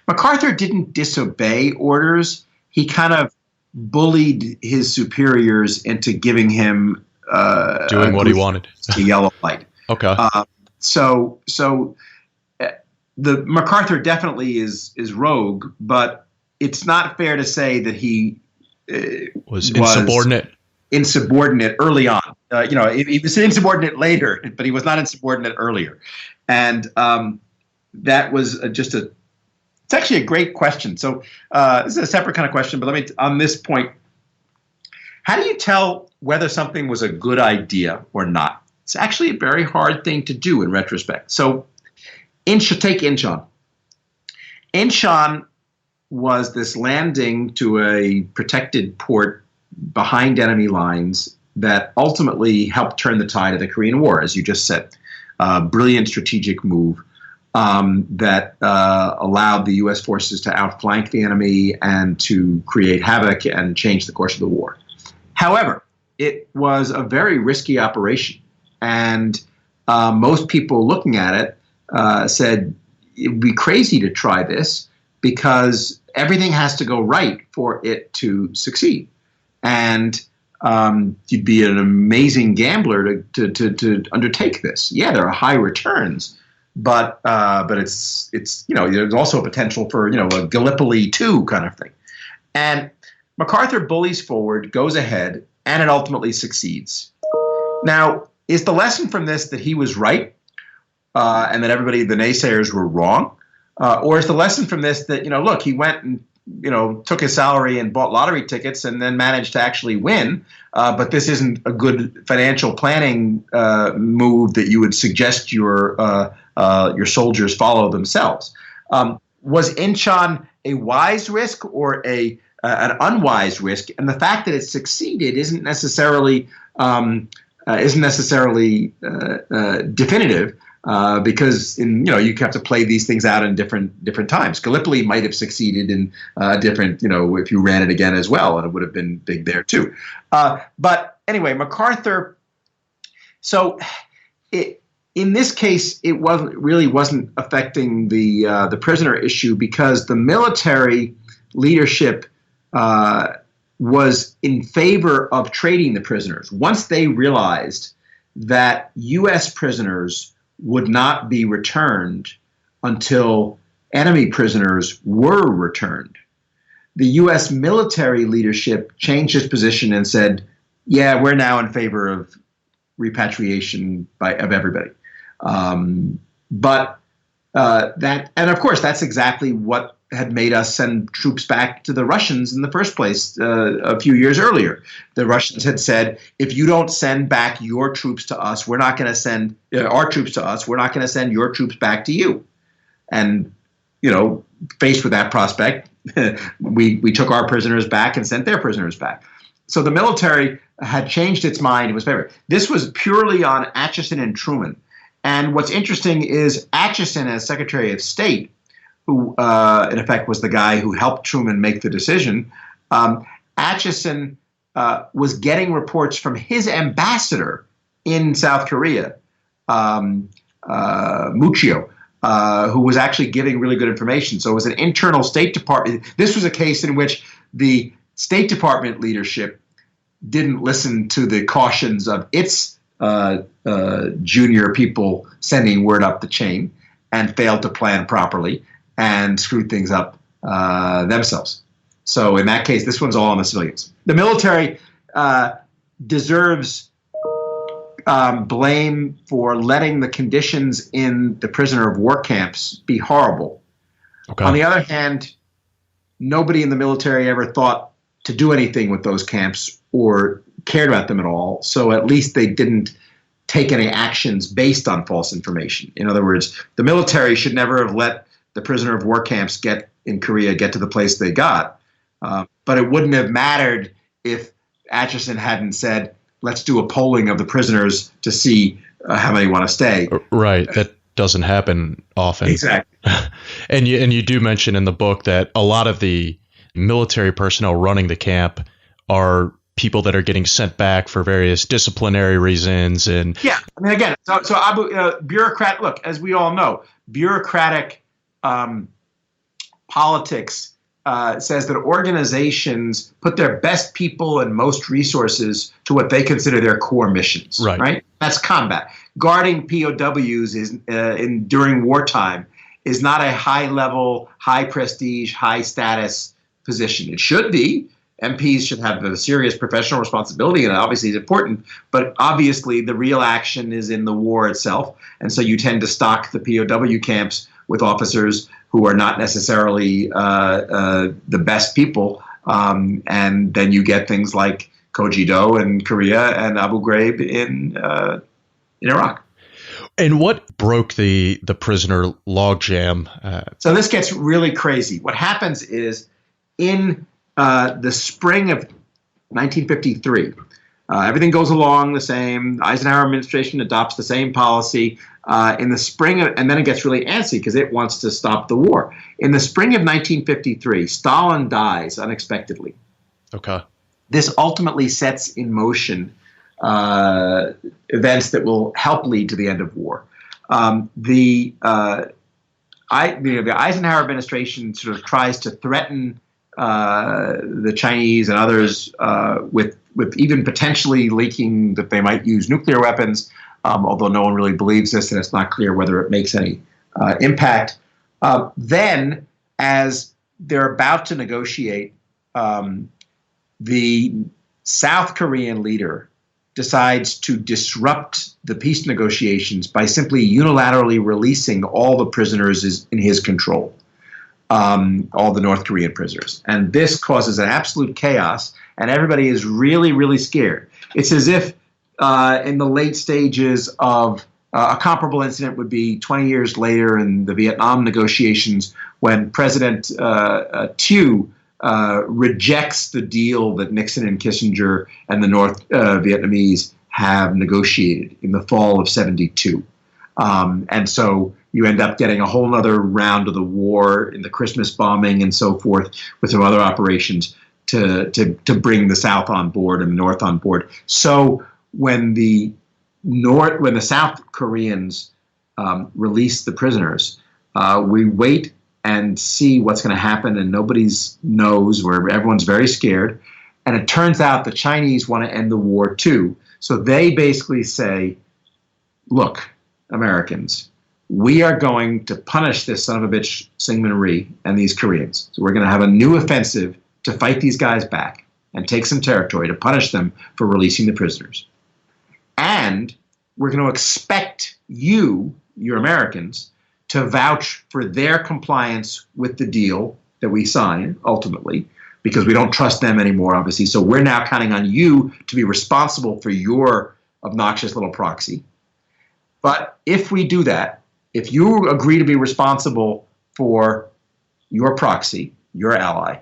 MacArthur didn't disobey orders. He kind of bullied his superiors into giving him doing what he wanted. The yellow light. Okay. So the MacArthur definitely is rogue, but it's not fair to say that he was insubordinate. Insubordinate early on. He was insubordinate later, but he was not insubordinate earlier. And that was it's actually a great question. So this is a separate kind of question, but on this point, how do you tell whether something was a good idea or not? It's actually a very hard thing to do in retrospect. So take Incheon. Incheon was this landing to a protected port behind enemy lines that ultimately helped turn the tide of the Korean War, as you just said. Brilliant strategic move that allowed the U.S. forces to outflank the enemy and to create havoc and change the course of the war. However, it was a very risky operation, and most people looking at it said it would be crazy to try this because everything has to go right for it to succeed. And you'd be an amazing gambler to undertake this. Yeah, there are high returns, but it's there's also a potential for a Gallipoli 2 kind of thing. And MacArthur bullies forward, goes ahead, and it ultimately succeeds. Now, is the lesson from this that he was right and that the naysayers were wrong? Or is the lesson from this that, look, he went and took his salary and bought lottery tickets and then managed to actually win. But this isn't a good financial planning move that you would suggest your soldiers follow themselves. Was Incheon a wise risk or an unwise risk? And the fact that it succeeded isn't necessarily definitive. Because you have to play these things out in different times. Gallipoli might have succeeded in different, if you ran it again as well, and it would have been big there too. But anyway, MacArthur. So in this case, it wasn't affecting the prisoner issue because the military leadership was in favor of trading the prisoners. Once they realized that U.S. prisoners would not be returned until enemy prisoners were returned, the U.S. military leadership changed its position and said, yeah, we're now in favor of repatriation of everybody. And of course, that's exactly what had made us send troops back to the Russians in the first place a few years earlier. The Russians had said, if you don't send back your troops to us, we're not going to send our troops to us. We're not going to send your troops back to you. And, faced with that prospect, we took our prisoners back and sent their prisoners back. So the military had changed its mind. It was favored. This was purely on Acheson and Truman. And what's interesting is Acheson, as Secretary of State, who in effect was the guy who helped Truman make the decision, Acheson was getting reports from his ambassador in South Korea, Muccio, who was actually giving really good information. So it was an internal State Department. This was a case in which the State Department leadership didn't listen to the cautions of its junior people sending word up the chain and failed to plan properly and screwed things up themselves. So in that case, this one's all on the civilians. The military deserves blame for letting the conditions in the prisoner of war camps be horrible. Okay. On the other hand, nobody in the military ever thought to do anything with those camps or cared about them at all. So at least they didn't take any actions based on false information. In other words, the military should never have let the prisoner of war camps in Korea get to the place they got. But it wouldn't have mattered if Acheson hadn't said, let's do a polling of the prisoners to see how many want to stay. Right. That doesn't happen often. Exactly. And you do mention in the book that a lot of the military personnel running the camp are people that are getting sent back for various disciplinary reasons. And yeah, I mean, again, bureaucrat. Look, as we all know, bureaucratic politics says that organizations put their best people and most resources to what they consider their core missions. Right? That's combat. Guarding POWs during wartime is not a high level, high prestige, high status position. It should be. MPs should have a serious professional responsibility, and obviously it's important, but obviously the real action is in the war itself. And so you tend to stock the POW camps with officers who are not necessarily the best people. And then you get things like Kojido in Korea and Abu Ghraib in Iraq. And what broke the prisoner logjam? So this gets really crazy. What happens is in the spring of 1953, everything goes along the same. The Eisenhower administration adopts the same policy. In the spring, and then it gets really antsy because it wants to stop the war. In the spring of 1953, Stalin dies unexpectedly. Okay. This ultimately sets in motion events that will help lead to the end of war. The Eisenhower administration sort of tries to threaten the Chinese and others with even potentially leaking that they might use nuclear weapons, although no one really believes this, and it's not clear whether it makes any impact. Then, as they're about to negotiate, the South Korean leader decides to disrupt the peace negotiations by simply unilaterally releasing all the prisoners in his control. All the North Korean prisoners. And this causes an absolute chaos, and everybody is really, really scared. It's as if in the late stages of a comparable incident would be 20 years later in the Vietnam negotiations when President Thieu rejects the deal that Nixon and Kissinger and the North Vietnamese have negotiated in the fall of '72. And so you end up getting a whole other round of the war in the Christmas bombing and so forth with some other operations to bring the South on board and the North on board. So when the South Koreans release the prisoners, we wait and see what's going to happen, and nobody knows, where everyone's very scared. And it turns out the Chinese want to end the war too. So they basically say, look, Americans, we are going to punish this son of a bitch Syngman Rhee and these Koreans. So we're going to have a new offensive to fight these guys back and take some territory to punish them for releasing the prisoners. And we're going to expect you, your Americans, to vouch for their compliance with the deal that we sign ultimately, because we don't trust them anymore, obviously. So we're now counting on you to be responsible for your obnoxious little proxy. But if we do that, if you agree to be responsible for your proxy, your ally,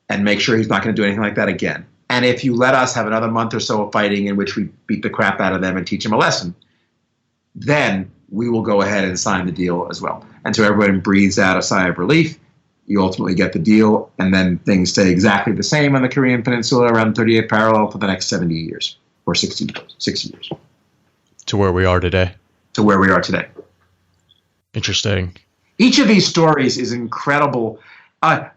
and make sure he's not going to do anything like that again, and if you let us have another month or so of fighting in which we beat the crap out of them and teach them a lesson, then we will go ahead and sign the deal as well. And so everyone breathes out a sigh of relief. You ultimately get the deal, and then things stay exactly the same on the Korean Peninsula around 38th parallel for the next 70 years, or 60 years. To where we are today. To where we are today. Interesting. Each of these stories is incredible.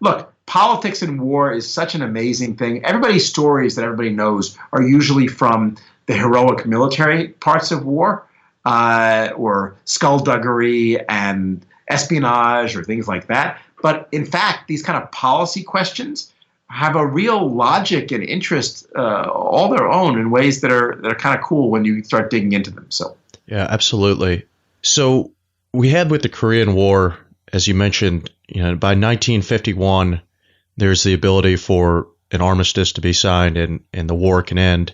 Look, politics and war is such an amazing thing. Everybody's stories that everybody knows are usually from the heroic military parts of war, or skullduggery and espionage or things like that. But in fact, these kind of policy questions have a real logic and interest all their own in ways that are kind of cool when you start digging into them. So yeah, absolutely. So we had with the Korean War, as you mentioned, by 1951, there's the ability for an armistice to be signed and the war can end.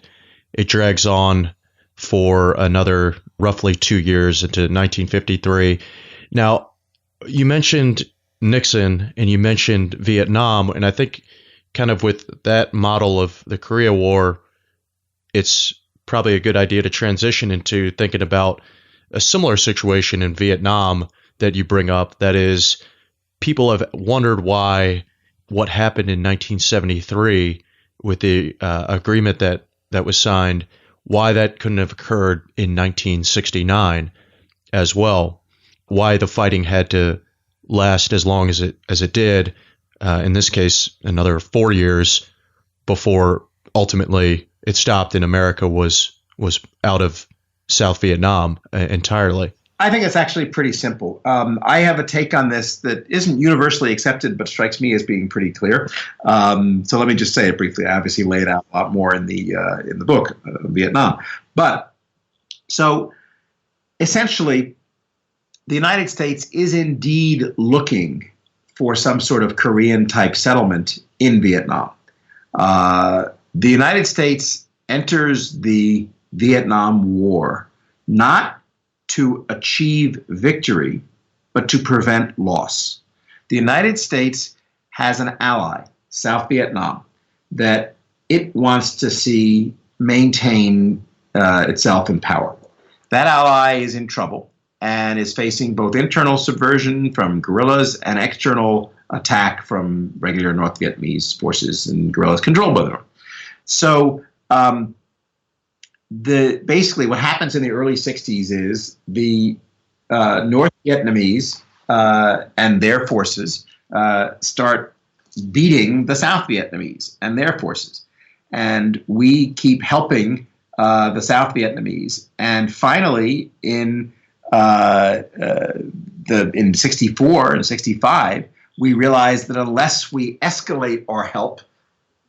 It drags on for another roughly 2 years into 1953. Now, you mentioned Nixon and you mentioned Vietnam, and I think kind of with that model of the Korea War, it's probably a good idea to transition into thinking about a similar situation in Vietnam that you bring up. That is, people have wondered why what happened in 1973 with the agreement that was signed, why that couldn't have occurred in 1969 as well, why the fighting had to last as long as it did, in this case, another 4 years before ultimately it stopped and America was out of South Vietnam entirely. I think it's actually pretty simple. I have a take on this that isn't universally accepted, but strikes me as being pretty clear. So let me just say it briefly. I obviously lay it out a lot more in the book, Vietnam. But so essentially, the United States is indeed looking for some sort of Korean-type settlement in Vietnam. The United States enters the Vietnam War not to achieve victory, but to prevent loss. The United States has an ally, South Vietnam, that it wants to see maintain itself in power. That ally is in trouble and is facing both internal subversion from guerrillas and external attack from regular North Vietnamese forces and guerrillas controlled by the North. So basically what happens in the early 60s is the North Vietnamese and their forces start beating the South Vietnamese and their forces. And we keep helping the South Vietnamese. And finally, in 64 and 65, we realize that unless we escalate our help,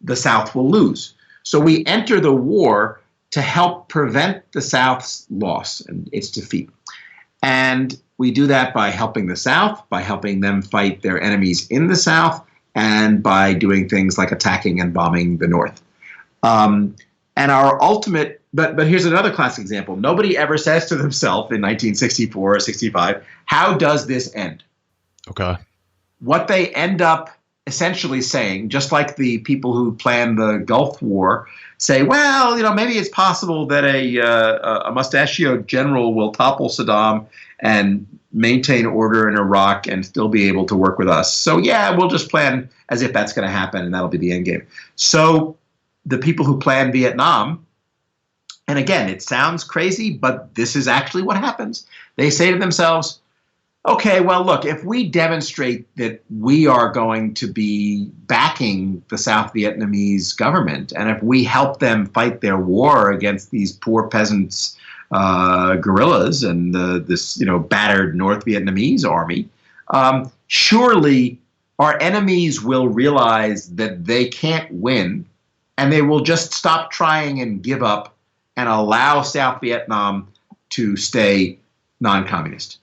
the South will lose. So we enter the war to help prevent the South's loss and its defeat. And we do that by helping the South, by helping them fight their enemies in the South, and by doing things like attacking and bombing the North. And our ultimate, but here's another classic example. Nobody ever says to themselves in 1964 or 65, how does this end? Okay. What they end up essentially saying, just like the people who planned the Gulf War, say, well, maybe it's possible that a mustachioed general will topple Saddam and maintain order in Iraq and still be able to work with us. So yeah, we'll just plan as if that's going to happen and that'll be the end game. So the people who plan Vietnam, and again, it sounds crazy, but this is actually what happens. They say to themselves, okay, well, look, if we demonstrate that we are going to be backing the South Vietnamese government, and if we help them fight their war against these poor peasants, guerrillas, and this battered North Vietnamese army, surely our enemies will realize that they can't win, and they will just stop trying and give up and allow South Vietnam to stay non-communist.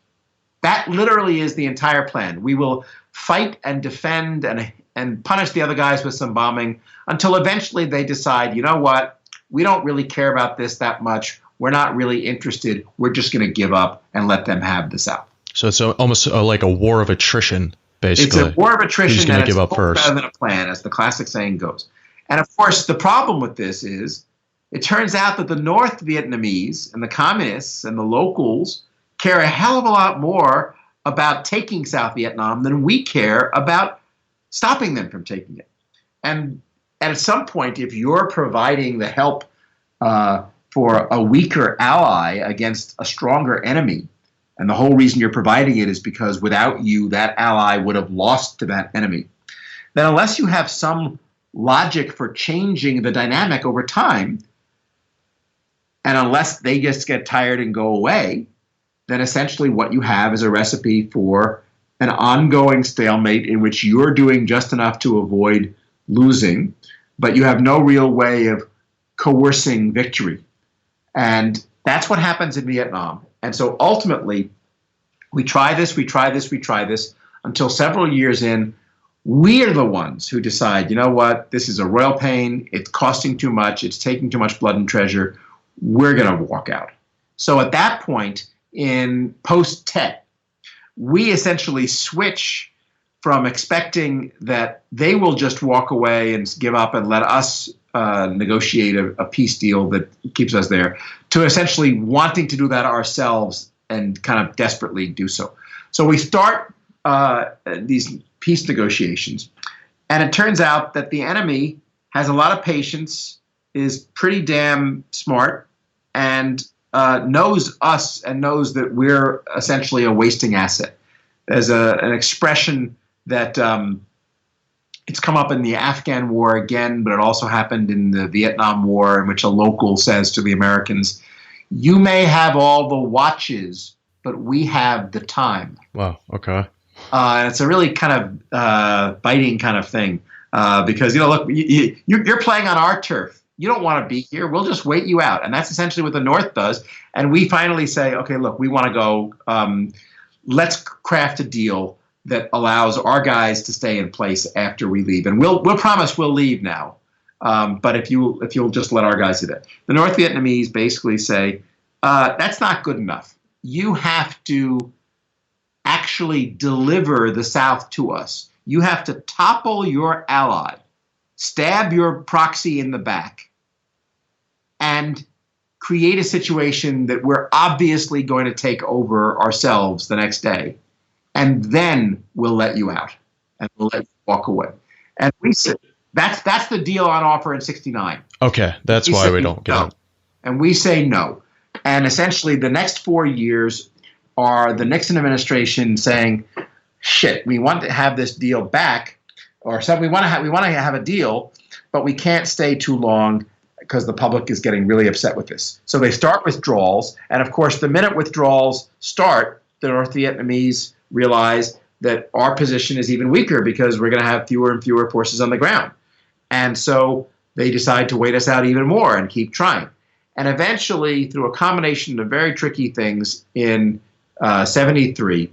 That literally is the entire plan. We will fight and defend and punish the other guys with some bombing until eventually they decide, you know what, we don't really care about this that much. We're not really interested. We're just going to give up and let them have the South. So it's almost like a war of attrition, basically. It's a war of attrition. Who's going to give up first? Better than a plan, as the classic saying goes. And of course, the problem with this is it turns out that the North Vietnamese and the communists and the locals care a hell of a lot more about taking South Vietnam than we care about stopping them from taking it. And at some point, if you're providing the help for a weaker ally against a stronger enemy, and the whole reason you're providing it is because without you, that ally would have lost to that enemy, then unless you have some logic for changing the dynamic over time, and unless they just get tired and go away, then essentially what you have is a recipe for an ongoing stalemate in which you're doing just enough to avoid losing, but you have no real way of coercing victory. And that's what happens in Vietnam. And so ultimately, we try this until several years in, We are the ones who decide, you know what, this is a royal pain, it's costing too much, it's taking too much blood and treasure, we're going to walk out. So at that point, in post-Tet, we essentially switch from expecting that they will just walk away and give up and let us negotiate a peace deal that keeps us there, to essentially wanting to do that ourselves and kind of desperately do so. So we start these peace negotiations, and it turns out that the enemy has a lot of patience, is pretty damn smart, and knows us and knows that we're essentially a wasting asset. There's an expression that it's come up in the Afghan War again, but it also happened in the Vietnam War, in which a local says to the Americans, "You may have all the watches, but we have the time." Wow. Okay. And it's a really kind of biting kind of thing because, look, you're playing on our turf. You don't want to be here. We'll just wait you out. And that's essentially what the North does. And we finally say, okay, look, we want to go. Let's craft a deal that allows our guys to stay in place after we leave. And we'll promise we'll leave now. But if you'll just let our guys do that. The North Vietnamese basically say, that's not good enough. You have to actually deliver the South to us. You have to topple your ally, stab your proxy in the back, and create a situation that we're obviously going to take over ourselves the next day. And then we'll let you out and we'll let you walk away. And we said, that's the deal on offer in 69. Okay, that's why we don't get it. And we say no. And essentially the next 4 years are the Nixon administration saying, shit, we want to have this deal back, or something. We want to have a deal, but we can't stay too long because the public is getting really upset with this. So they start withdrawals, and of course, the minute withdrawals start, the North Vietnamese realize that our position is even weaker because we're going to have fewer and fewer forces on the ground. And so they decide to wait us out even more and keep trying. And eventually, through a combination of very tricky things in 73,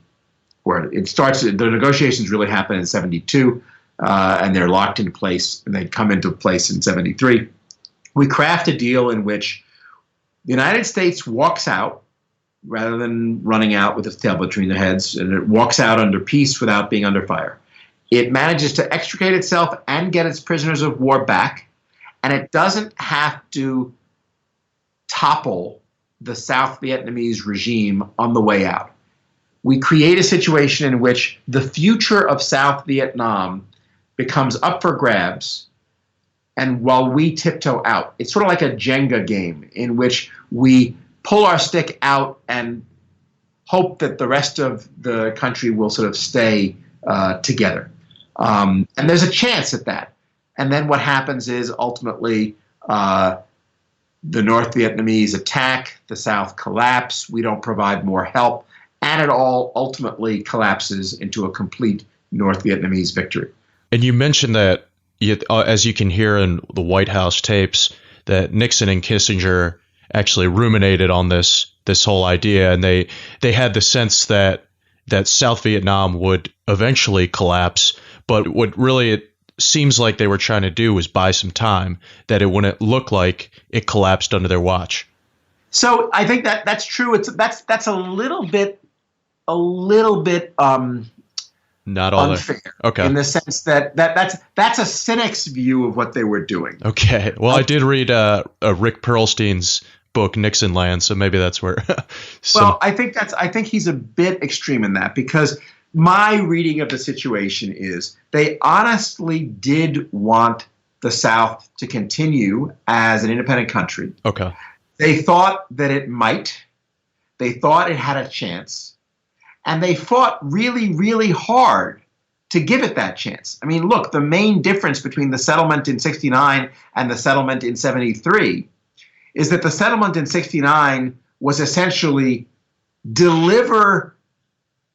where it starts, the negotiations really happen in 72, and they're locked into place, and they come into place in 73. We craft a deal in which the United States walks out rather than running out with its tail between their heads, and it walks out under peace without being under fire. It manages to extricate itself and get its prisoners of war back, and it doesn't have to topple the South Vietnamese regime on the way out. We create a situation in which the future of South Vietnam becomes up for grabs, and while we tiptoe out. It's sort of like a Jenga game in which we pull our stick out and hope that the rest of the country will sort of stay together. And there's a chance at that. And then what happens is ultimately the North Vietnamese attack, the South collapse, we don't provide more help, and it all ultimately collapses into a complete North Vietnamese victory. And you mentioned that, as you can hear in the White House tapes, that Nixon and Kissinger actually ruminated on this whole idea, and they had the sense that South Vietnam would eventually collapse, but what really it seems like they were trying to do was buy some time, that it wouldn't look like it collapsed under their watch. So I think that's true. That's a little bit not all unfair. Okay. In the sense that's a cynic's view of what they were doing. Okay. Well, I did read Rick Perlstein's book Nixon Land, so maybe that's where. Well, I think he's a bit extreme in that, because my reading of the situation is they honestly did want the South to continue as an independent country. Okay. They thought that it might. They thought it had a chance. And they fought really, really hard to give it that chance. I mean, look, the main difference between the settlement in 69 and the settlement in 73 is that the settlement in 69 was essentially deliver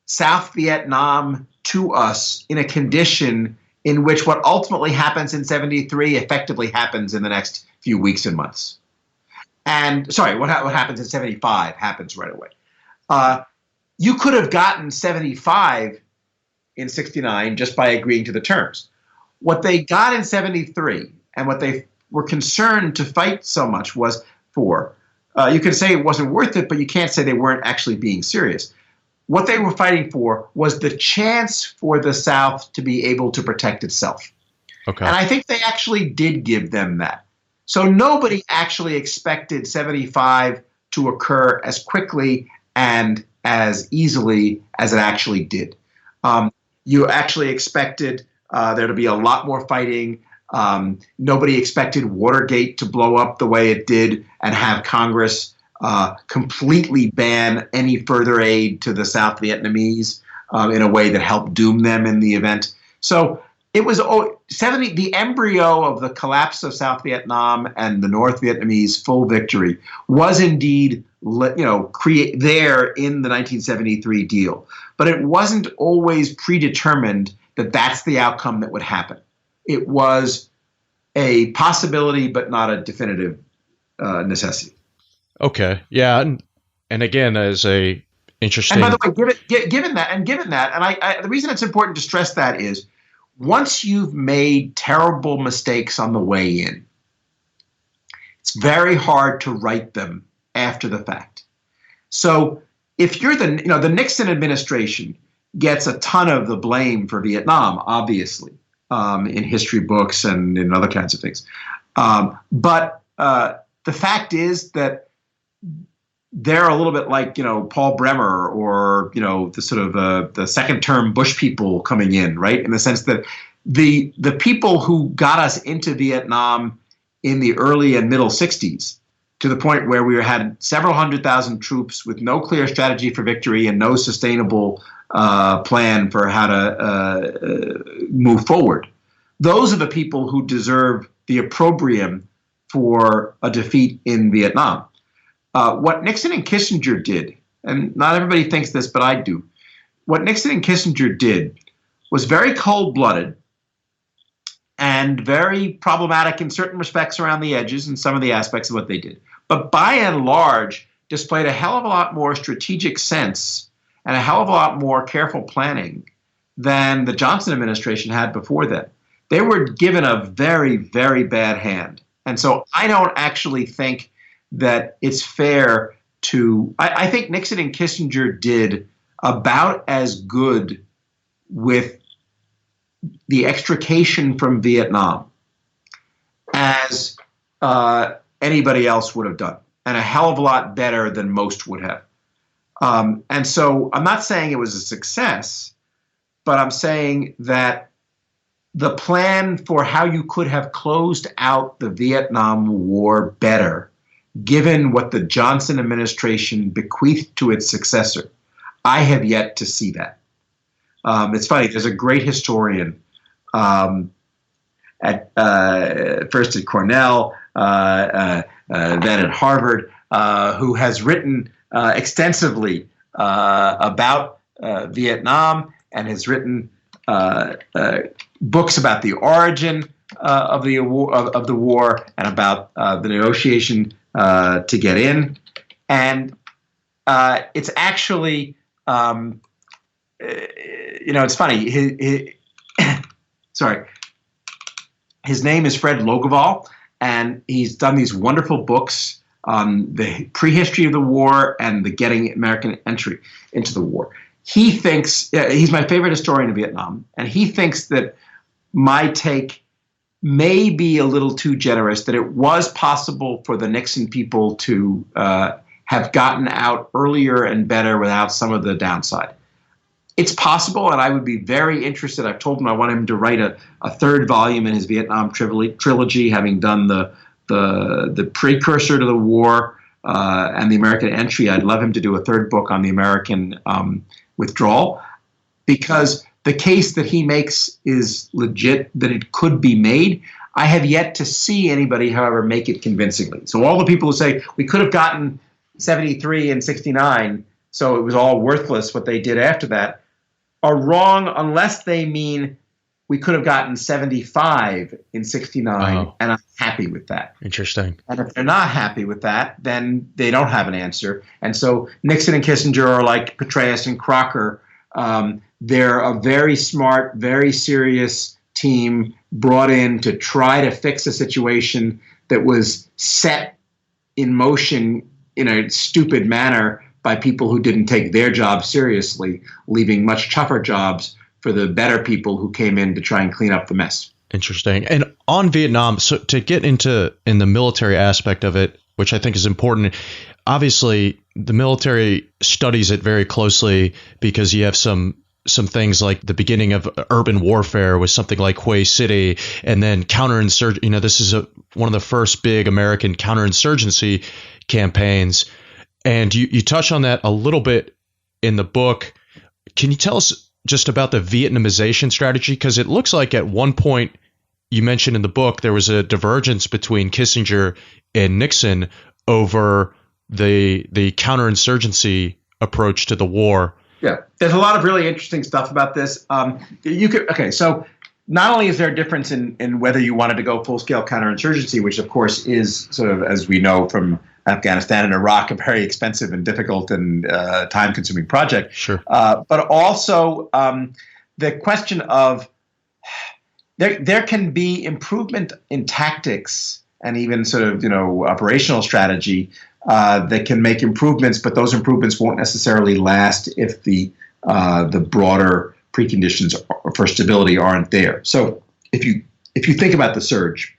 South Vietnam to us in a condition in which what ultimately happens in 73 effectively happens in the next few weeks and months. And, sorry, what happens in 75 happens right away. You could have gotten 75 in 69 just by agreeing to the terms. What they got in 73 and what they were concerned to fight so much was for, you can say it wasn't worth it, but you can't say they weren't actually being serious. What they were fighting for was the chance for the South to be able to protect itself. Okay. And I think they actually did give them that. So nobody actually expected 75 to occur as quickly and as easily as it actually did. You actually expected there to be a lot more fighting. Nobody expected Watergate to blow up the way it did and have Congress completely ban any further aid to the South Vietnamese in a way that helped doom them in the event. So it was the embryo of the collapse of South Vietnam and the North Vietnamese full victory was indeed there in the 1973 deal. But it wasn't always predetermined that that's the outcome that would happen. It was a possibility, but not a definitive necessity. Okay. Yeah. And again, as a interesting. And by the way, given that, and the reason it's important to stress that is once you've made terrible mistakes on the way in, it's very hard to right them after the fact. So if you're the Nixon administration gets a ton of the blame for Vietnam, obviously, in history books and in other kinds of things. But the fact is that they're a little bit like, Paul Bremer or, the sort of the second term Bush people coming in, right? In the sense that the people who got us into Vietnam in the early and middle 60s to the point where we had several 100,000 troops with no clear strategy for victory and no sustainable plan for how to move forward. Those are the people who deserve the opprobrium for a defeat in Vietnam. What Nixon and Kissinger did, and not everybody thinks this, but I do, what Nixon and Kissinger did was very cold-blooded and very problematic in certain respects around the edges and some of the aspects of what they did. But by and large, displayed a hell of a lot more strategic sense and a hell of a lot more careful planning than the Johnson administration had before then. They were given a very, very bad hand. And so I don't actually think that it's fair to, I think Nixon and Kissinger did about as good with the extrication from Vietnam as anybody else would have done, and a hell of a lot better than most would have. And so I'm not saying it was a success, but I'm saying that the plan for how you could have closed out the Vietnam War better, given what the Johnson administration bequeathed to its successor, I have yet to see that. It's funny. There's a great historian at first at Cornell, then at Harvard, who has written extensively about Vietnam and has written books about the origin of the war and about the negotiation to get in, and it's actually it's funny. His name is Fred Logevall, and he's done these wonderful books on the prehistory of the war and the getting American entry into the war. He thinks, he's my favorite historian of Vietnam, and he thinks that my take may be a little too generous, that it was possible for the Nixon people to have gotten out earlier and better without some of the downside. It's possible, and I would be very interested. I've told him I want him to write a third volume in his Vietnam trilogy, having done the precursor to the war and the American entry. I'd love him to do a third book on the American withdrawal, because the case that he makes is legit, that it could be made. I have yet to see anybody, however, make it convincingly. So all the people who say we could have gotten 73 and 69, so it was all worthless what they did after that, are wrong unless they mean we could have gotten 75 in 69, and I'm happy with that. Interesting. And if they're not happy with that, then they don't have an answer. And so Nixon and Kissinger are like Petraeus and Crocker, They're a very smart, very serious team brought in to try to fix a situation that was set in motion in a stupid manner by people who didn't take their job seriously, leaving much tougher jobs for the better people who came in to try and clean up the mess. Interesting. And on Vietnam, so to get in the military aspect of it, which I think is important, obviously the military studies it very closely because you have some things like the beginning of urban warfare with something like Hue City, and then counterinsurgency. This is one of the first big American counterinsurgency campaigns. And you touch on that a little bit in the book. Can you tell us just about the Vietnamization strategy? Because it looks like at one point you mentioned in the book there was a divergence between Kissinger and Nixon over the counterinsurgency approach to the war. Yeah, there's a lot of really interesting stuff about this. So not only is there a difference in whether you wanted to go full-scale counterinsurgency, which of course is sort of, as we know from Afghanistan and Iraq, a very expensive and difficult and time-consuming project. Sure. But also the question of there can be improvement in tactics and even sort of operational strategy that can make improvements, but those improvements won't necessarily last if the broader preconditions for stability aren't there. So if you think about the surge,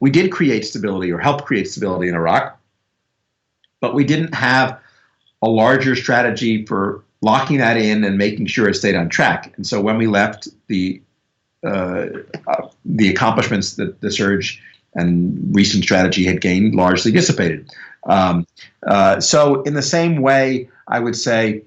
we did create stability or help create stability in Iraq, but we didn't have a larger strategy for locking that in and making sure it stayed on track. And so when we left, the accomplishments that the surge and recent strategy had gained largely dissipated. So in the same way, I would say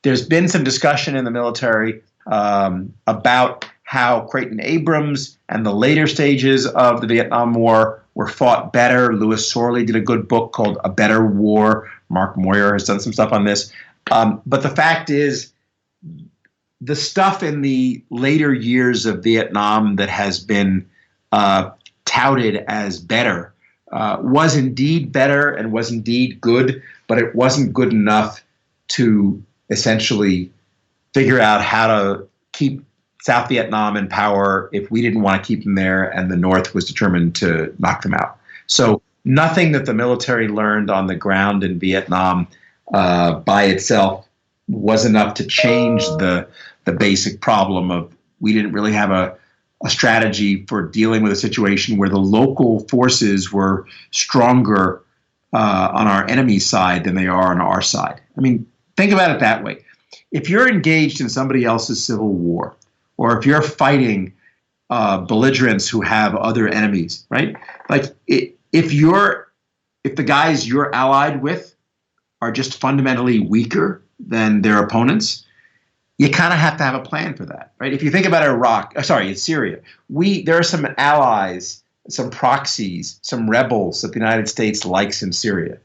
there's been some discussion in the military about how Creighton Abrams and the later stages of the Vietnam War were fought better. Louis Sorley did a good book called A Better War. Mark Moyer has done some stuff on this. But the fact is, the stuff in the later years of Vietnam that has been touted as better was indeed better and was indeed good, but it wasn't good enough to essentially figure out how to keep South Vietnam in power if we didn't want to keep them there and the North was determined to knock them out. So nothing that the military learned on the ground in Vietnam by itself was enough to change the basic problem of we didn't really have a strategy for dealing with a situation where the local forces were stronger on our enemy's side than they are on our side. I mean, think about it that way. If you're engaged in somebody else's civil war, or if you're fighting belligerents who have other enemies, right? Like if the guys you're allied with are just fundamentally weaker than their opponents, you kind of have to have a plan for that, right? If you think about Syria, there are some allies, some proxies, some rebels that the United States likes in Syria.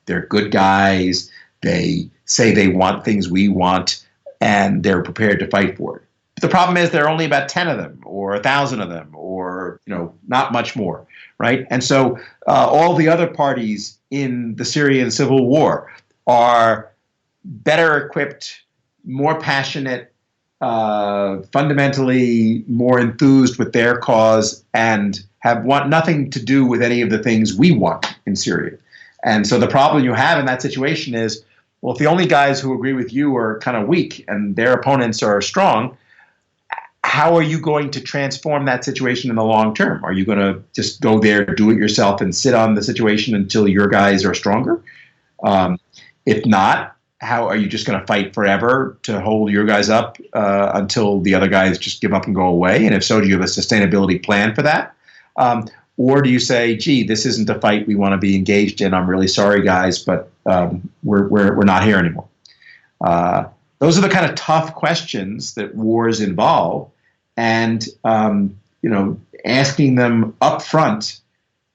They're good guys. They say they want things we want, and they're prepared to fight for it. But the problem is there are only about 10 of them, or 1,000 of them, or not much more, right? And so all the other parties in the Syrian civil war are better equipped, more passionate, fundamentally more enthused with their cause, and want nothing to do with any of the things we want in Syria. And so the problem you have in that situation is, well, if the only guys who agree with you are kind of weak and their opponents are strong, how are you going to transform that situation in the long term? Are you going to just go there, do it yourself, and sit on the situation until your guys are stronger? If not, how are you just going to fight forever to hold your guys up until the other guys just give up and go away? And if so, do you have a sustainability plan for that? Or do you say, gee, this isn't a fight we want to be engaged in. I'm really sorry, guys, but we're not here anymore. Those are the kind of tough questions that wars involve. And, asking them up front,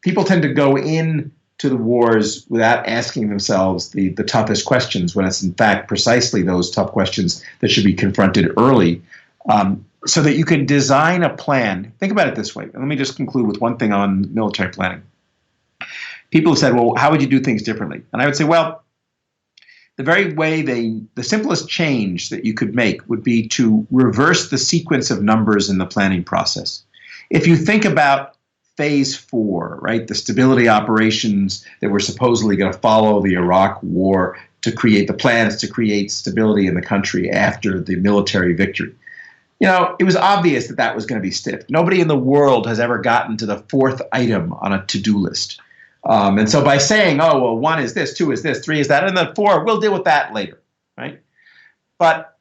people tend to go in to the wars without asking themselves the toughest questions, when it's in fact precisely those tough questions that should be confronted early, so that you can design a plan. Think about it this way. And let me just conclude with one thing on military planning. People have said, well, how would you do things differently? And I would say, well, the very way the simplest change that you could make would be to reverse the sequence of numbers in the planning process. If you think about phase 4, right, the stability operations that were supposedly going to follow the Iraq war to create the plans to create stability in the country after the military victory. It was obvious that that was going to be stiff. Nobody in the world has ever gotten to the 4th item on a to-do list. And so by saying, 1 is this, 2 is this, 3 is that, and then 4, we'll deal with that later, right? But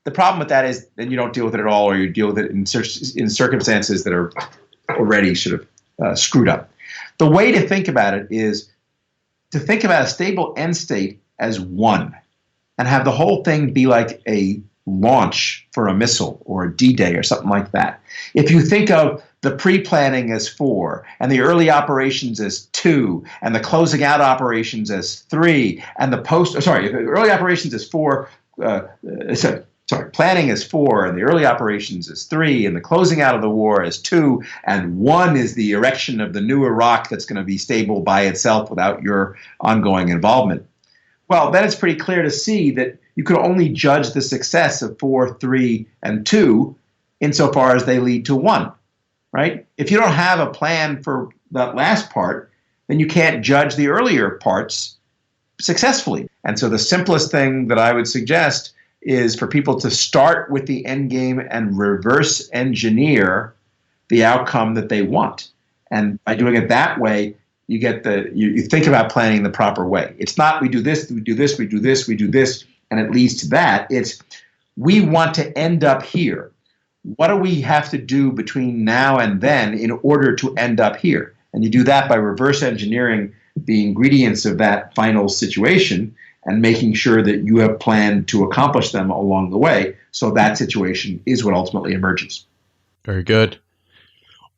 the problem with that is then you don't deal with it at all, or you deal with it in circumstances that are already sort of screwed up. The way to think about it is to think about a stable end state as 1 and have the whole thing be like a launch for a missile or a D-Day or something like that. If you think of the pre-planning as 4 and the early operations as 2 and the closing out operations as 3 and the early operations as 4, planning is 4 and the early operations is 3 and the closing out of the war is 2 and 1 is the erection of the new Iraq that's going to be stable by itself without your ongoing involvement. Well, then it's pretty clear to see that you could only judge the success of 4, 3, and 2 insofar as they lead to 1, right? If you don't have a plan for that last part, then you can't judge the earlier parts successfully. And so the simplest thing that I would suggest is for people to start with the end game and reverse engineer the outcome that they want. And by doing it that way, you get you think about planning the proper way. It's not we do this, we do this, we do this, we do this, and it leads to that. It's we want to end up here. What do we have to do between now and then in order to end up here? And you do that by reverse engineering the ingredients of that final situation and making sure that you have planned to accomplish them along the way. So that situation is what ultimately emerges. Very good.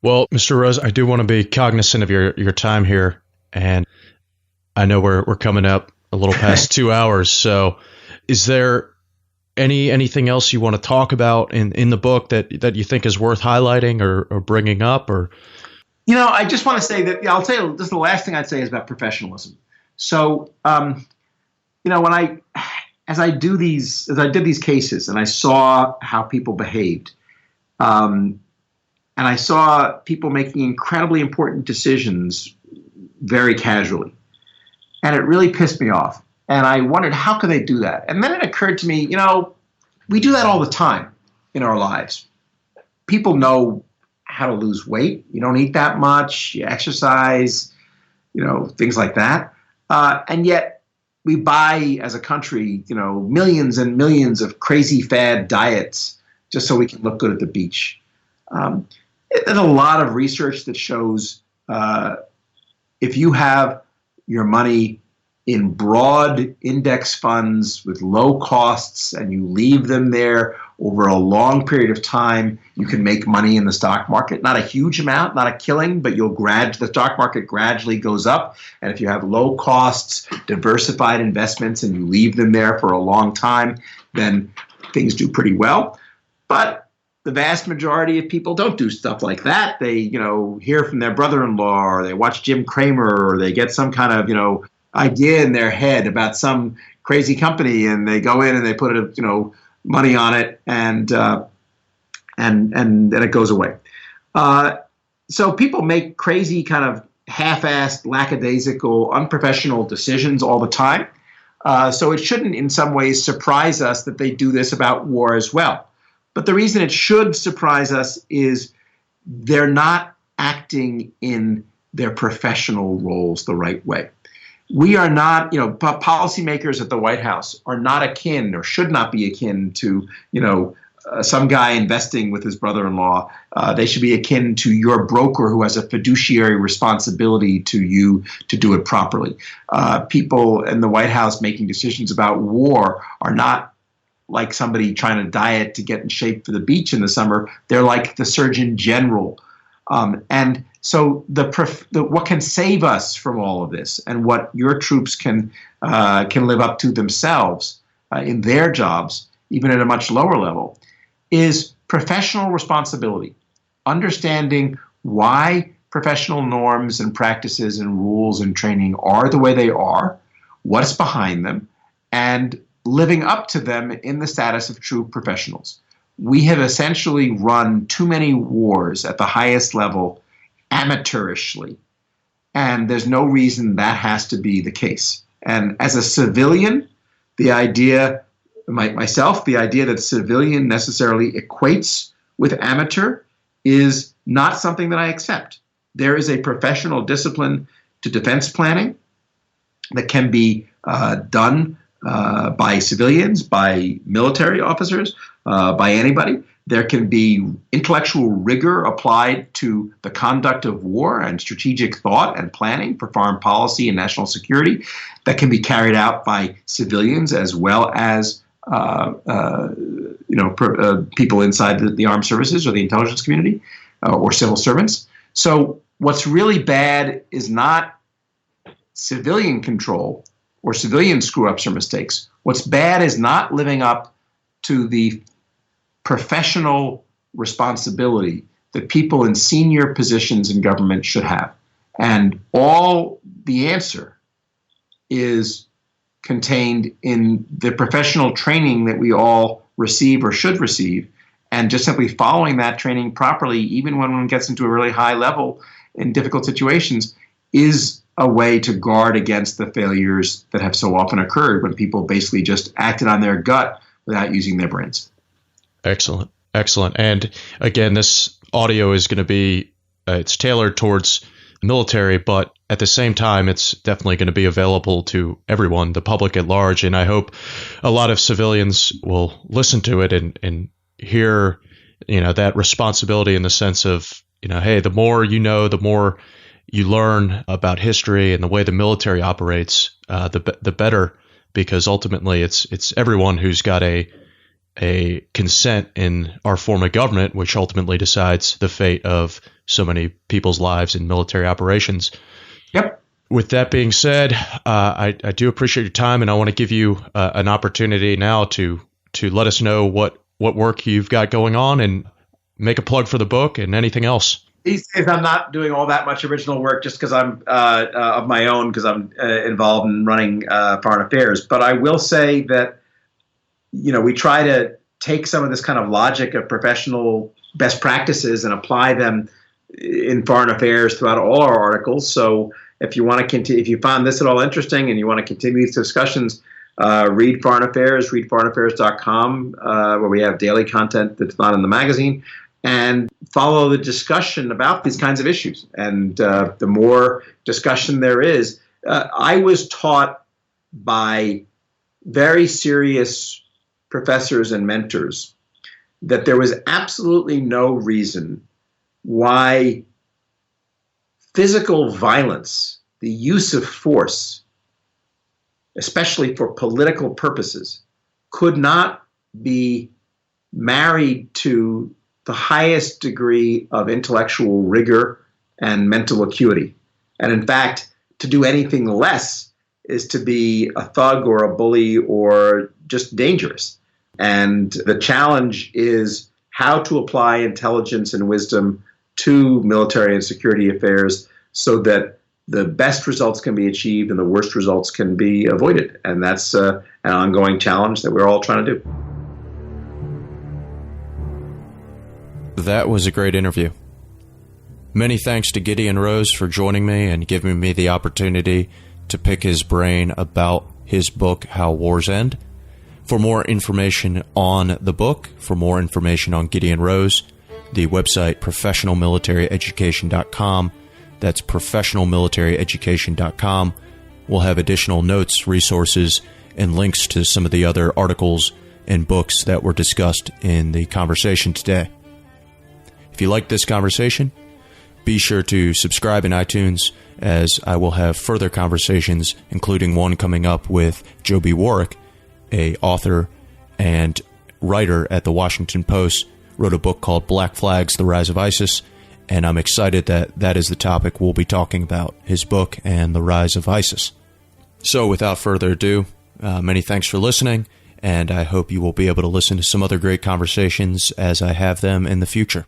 Well, Mr. Rose, I do want to be cognizant of your time here. And I know we're coming up a little past 2 hours. So is there anything else you want to talk about in the book that you think is worth highlighting or bringing up? Or I just want to say that I'll tell you, this is the last thing I'd say is about professionalism. So, as I did these cases and I saw how people behaved, and I saw people making incredibly important decisions very casually, and it really pissed me off. And I wondered, how could they do that? And then it occurred to me, we do that all the time in our lives. People know how to lose weight. You don't eat that much. You exercise, things like that. And yet we buy, as a country, millions and millions of crazy fad diets just so we can look good at the beach. There's a lot of research that shows if you have your money in broad index funds with low costs and you leave them there over a long period of time, you can make money in the stock market. Not a huge amount, not a killing, but the stock market gradually goes up. And if you have low costs, diversified investments, and you leave them there for a long time, then things do pretty well. But the vast majority of people don't do stuff like that. They, hear from their brother-in-law, or they watch Jim Cramer, or they get some kind of, idea in their head about some crazy company, and they go in and they put money on it, and then it goes away. So people make crazy kind of half-assed, lackadaisical, unprofessional decisions all the time. So it shouldn't in some ways surprise us that they do this about war as well. But the reason it should surprise us is they're not acting in their professional roles the right way. We are not, policymakers at the White House are not akin, or should not be akin to, some guy investing with his brother-in-law. They should be akin to your broker who has a fiduciary responsibility to you to do it properly. People in the White House making decisions about war are not like somebody trying to diet to get in shape for the beach in the summer. They're like the Surgeon General. And so what can save us from all of this, and what your troops can live up to themselves in their jobs, even at a much lower level, is professional responsibility, understanding why professional norms and practices and rules and training are the way they are, what's behind them, and living up to them in the status of true professionals. We have essentially run too many wars at the highest level amateurishly, and there's no reason that has to be the case. And as a civilian, the idea that civilian necessarily equates with amateur is not something that I accept. There is a professional discipline to defense planning that can be done by civilians, by military officers, by anybody. There can be intellectual rigor applied to the conduct of war and strategic thought and planning for foreign policy and national security that can be carried out by civilians as well as people inside the armed services or the intelligence community or civil servants. So what's really bad is not civilian control or civilian screw-ups or mistakes. What's bad is not living up to the professional responsibility that people in senior positions in government should have. And all the answer is contained in the professional training that we all receive or should receive, and just simply following that training properly, even when one gets into a really high level in difficult situations, is a way to guard against the failures that have so often occurred when people basically just acted on their gut without using their brains. Excellent. Excellent. And again, this audio is going to be, it's tailored towards military, but at the same time, it's definitely going to be available to everyone, the public at large. And I hope a lot of civilians will listen to it and hear, that responsibility in the sense of, hey, the more you know, the more you learn about history and the way the military operates, the better, because ultimately it's everyone who's got a consent in our form of government, which ultimately decides the fate of so many people's lives in military operations. Yep. With that being said, I do appreciate your time, and I want to give you an opportunity now to let us know what work you've got going on and make a plug for the book and anything else. These days, I'm not doing all that much original work just because I'm of my own, because I'm involved in running foreign affairs. But I will say that, we try to take some of this kind of logic of professional best practices and apply them in foreign affairs throughout all our articles. So if you want to continue, if you found this at all interesting and you want to continue these discussions, read Foreign Affairs, read foreignaffairs.com, where we have daily content that's not in the magazine, and follow the discussion about these kinds of issues. And the more discussion there is, I was taught by very serious professors and mentors that there was absolutely no reason why physical violence, the use of force, especially for political purposes, could not be married to the highest degree of intellectual rigor and mental acuity. And in fact, to do anything less is to be a thug or a bully or just dangerous. And the challenge is how to apply intelligence and wisdom to military and security affairs so that the best results can be achieved and the worst results can be avoided. And that's an ongoing challenge that we're all trying to do. That was a great interview. Many thanks to Gideon Rose for joining me and giving me the opportunity to pick his brain about his book, How Wars End. For more information on the book, for more information on Gideon Rose, the website professionalmilitαρyeducation.com. That's professionalmilitαρyeducation.com. We'll have additional notes, resources, and links to some of the other articles and books that were discussed in the conversation today. If you like this conversation, be sure to subscribe in iTunes, as I will have further conversations, including one coming up with Joby Warwick, a author and writer at the Washington Post, wrote a book called Black Flags, The Rise of ISIS, and I'm excited that that is the topic we'll be talking about, his book and the rise of ISIS. So without further ado, many thanks for listening, and I hope you will be able to listen to some other great conversations as I have them in the future.